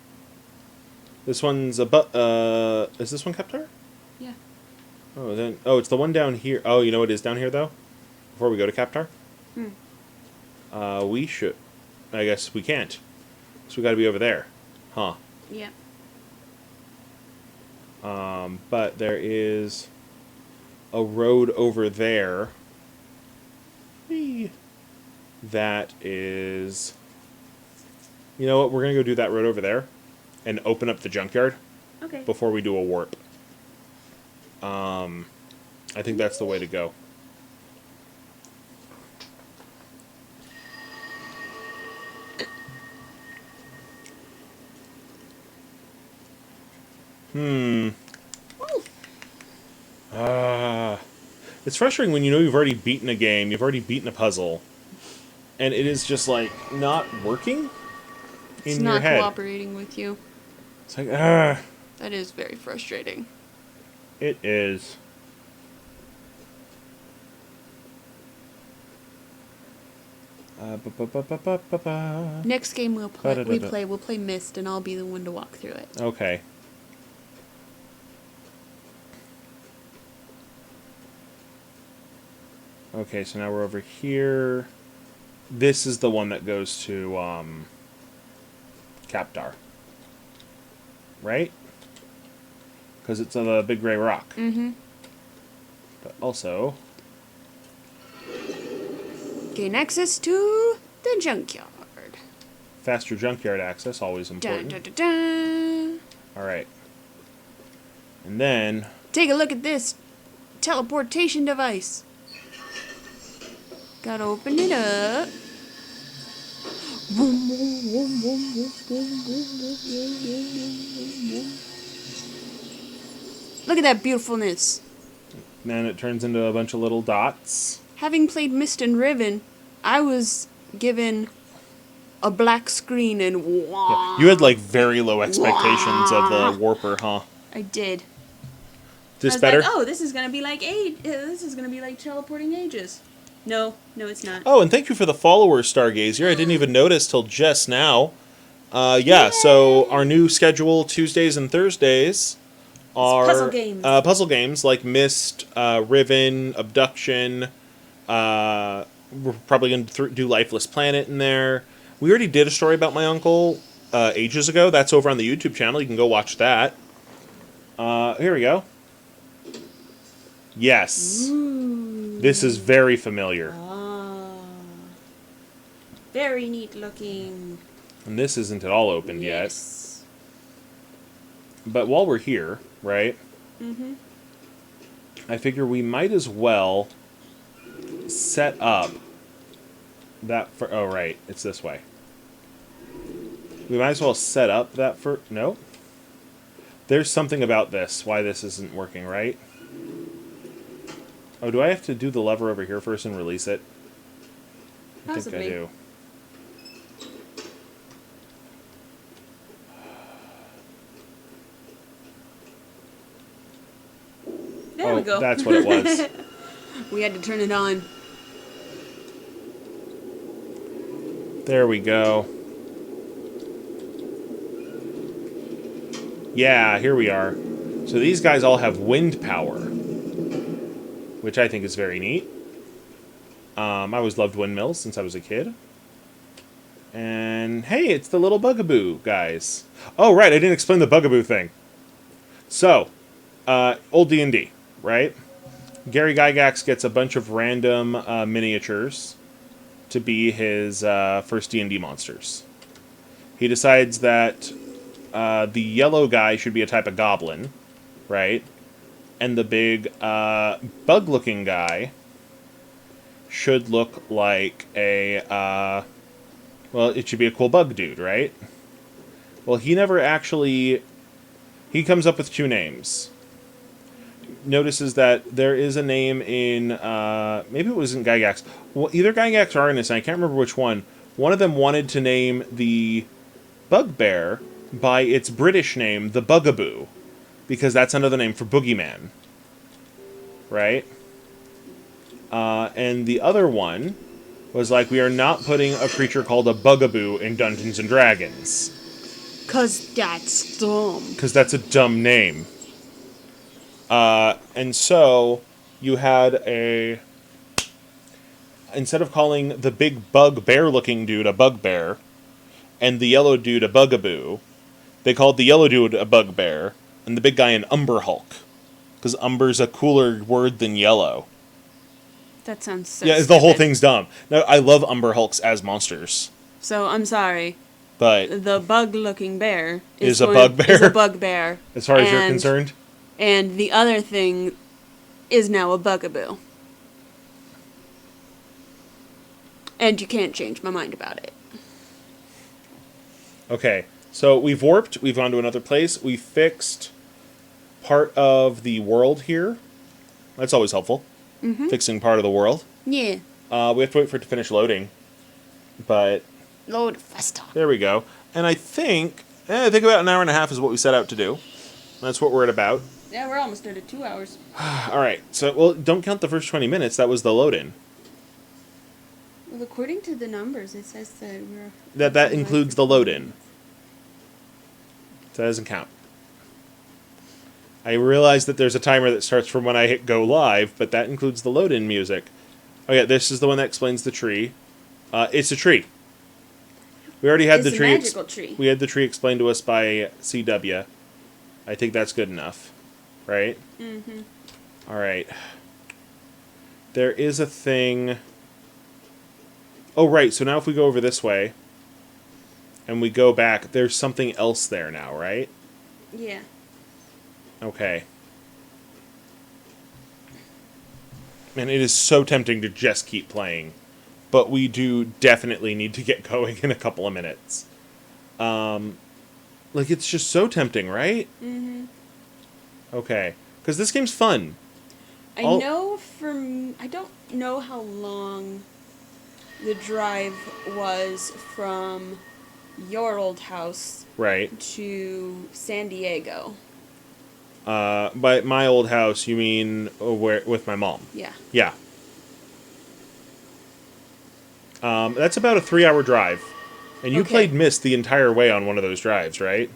This one's a is this one Kaptar? Yeah. Oh, then. Oh, it's the one down here. Oh, you know what is down here though? Before we go to Kaptar. We should. I guess we can't. So we got to be over there, huh? Yeah. But there is a road over there. Whee! That is. You know what? We're gonna go do that road over there, and open up the junkyard Okay. before we do a warp. I think that's the way to go. It's frustrating when you know you've already beaten a game, you've already beaten a puzzle, and it is just like not working It's in your not head. cooperating with you. It's like, That is very frustrating. it is. Ba-ba-ba-ba-ba-ba. Next game we'll Ba-da-da-da. we'll play Myst, and I'll be the one to walk through it. Okay. Okay, so now we're over here. This is the one that goes to Kaptar. Right? Because it's a big gray rock. Mm-hmm. But also... Gain access to the junkyard. faster junkyard access, always Dun, important. dun, dun, dun. Alright. And then... Take a look at this teleportation device. Gotta open it up. Look at that beautifulness. Then it turns into a bunch of little dots. Having played Myst and Riven, I was given a black screen and Yeah, you had like very low expectations of the warper, huh? I did. This I was better? like, oh, this is gonna be like this is gonna be like teleporting ages. No, it's not. Oh, and thank you for the followers, Stargazer. I didn't even notice till just now. Yeah, so our new schedule, Tuesdays and Thursdays, are puzzle games. Puzzle games like Myst, Riven, Obduction. We're probably going to do Lifeless Planet in there. We already did a story about my uncle ages ago. That's over on the YouTube channel. You can go watch that. Here we go. Yes. Ooh. This is very familiar. Ah. Very neat looking. And this isn't at all opened Yes. yet. But while we're here, right? Mm-hmm. I figure we might as well set up that for... Oh, right. It's this way. We might as well set up that for... No. There's something about this, why this isn't working, right? Oh, do I have to do the lever over here first and release it? I think I do. There we go. That's what it was. We had to turn it on. There we go. Yeah, here we are. So these guys all have wind power, which I think is very neat. I always loved windmills since I was a kid. And hey, it's the little bugaboo guys. Oh, right, I didn't explain the bugaboo thing. So, old D&D, right? Gary Gygax gets a bunch of random miniatures to be his first D&D monsters. He decides that the yellow guy should be a type of goblin, right? And the big bug-looking guy should look like a... well, it should be a cool bug dude, right? Well, he never actually... He comes up with two names. Notices that there is a name in... maybe it was in Gygax. Well, either Gygax or Arnis, and I can't remember which one. One of them wanted to name the bugbear by its British name, the Bugaboo, because that's another name for boogeyman, right? And the other one was like, we are not putting a creature called a Bugaboo in Dungeons and Dragons. 'Cause that's dumb. Because that's a dumb name. And so you had a... Instead of calling the big bugbear-looking dude a bugbear and the yellow dude a bugaboo, they called the yellow dude a bugbear and the big guy an umber hulk. Because umber's a cooler word than yellow. That sounds so Yeah, stupid. the whole thing's dumb. No, I love umber hulks as monsters. So, I'm sorry. But The bug-looking bear Is a bugbear? Is a bugbear. as far as you're concerned... And the other thing is now a bugaboo. And you can't change my mind about it. Okay, so we've warped, we've gone to another place, we fixed part of the world here. That's always helpful. Mm-hmm. Fixing part of the world. Yeah. We have to wait for it to finish loading. But Load faster. there we go. And I think about an hour and a half is what we set out to do. That's what we're at about. Yeah, we're almost at 2 hours. Alright, so, well, don't count the first 20 minutes, that was the load-in. Well, according to the numbers, it says that we're... That includes the load-in. So that doesn't count. I realize that there's a timer that starts from when I hit go live, but that includes the load-in music. Oh yeah, this is the one that explains the tree. It's a tree. We already had It's the a tree. magical tree. We had the tree explained to us by CW. I think that's good enough, right? Mm-hmm. All right. There is a thing. Oh right. So now if we go over this way, and we go back, there's something else there now, right? Yeah. Okay. Man, it is so tempting to just keep playing. But we do definitely need to get going in a couple of minutes. Like, it's just so tempting, right? Mm-hmm. Okay. Because this game's fun. I don't know how long the drive was from your old house Right. to San Diego. By my old house, you mean where with my mom? Yeah. Yeah. That's about a 3-hour drive. And you Okay. played Myst the entire way on one of those drives, right?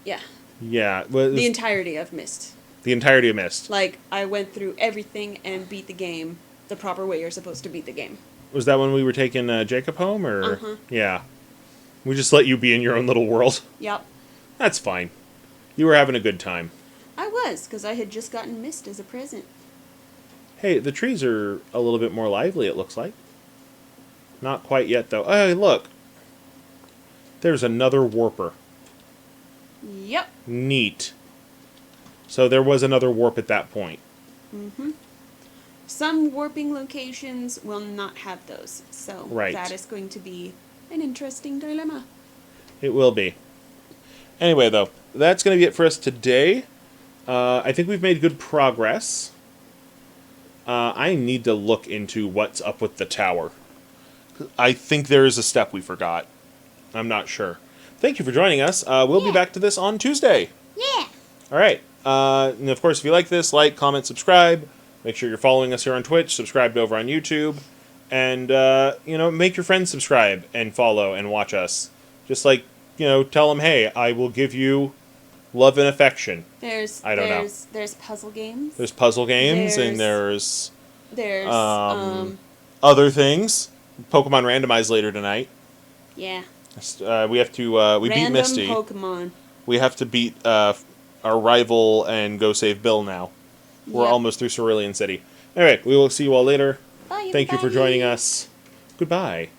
Yeah. Yeah. Well, The entirety of Myst. the entirety of Myst. Like, I went through everything and beat the game the proper way you're supposed to beat the game. Was that when we were taking Jacob home, or? Uh-huh. Yeah. We just let you be in your own little world. Yep. That's fine. You were having a good time. I was, because I had just gotten Myst as a present. Hey, the trees are a little bit more lively, it looks like. Not quite yet, though. Hey, look. There's another warper. Yep. Neat. So there was another warp at that point. Mm-hmm. Some warping locations will not have those. So Right. that is going to be an interesting dilemma. It will be. Anyway, though, that's going to be it for us today. I think we've made good progress. I need to look into what's up with the tower. I think there is a step we forgot. I'm not sure. Thank you for joining us. We'll be back to this on Tuesday. Yeah. All right. And of course, if you like this, like, comment, subscribe. Make sure you're following us here on Twitch. Subscribe over on YouTube. And, make your friends subscribe and follow and watch us. Just like, tell them, hey, I will give you love and affection. There's puzzle games. There's puzzle games, and there's There's other things. Pokemon randomized later tonight. Yeah. We have to we beat Misty. Pokemon. We have to beat our rival and go save Bill now. We're Yep. almost through Cerulean City. Anyway, we will see you all later. Bye, Thank you for everybody. joining us. Goodbye.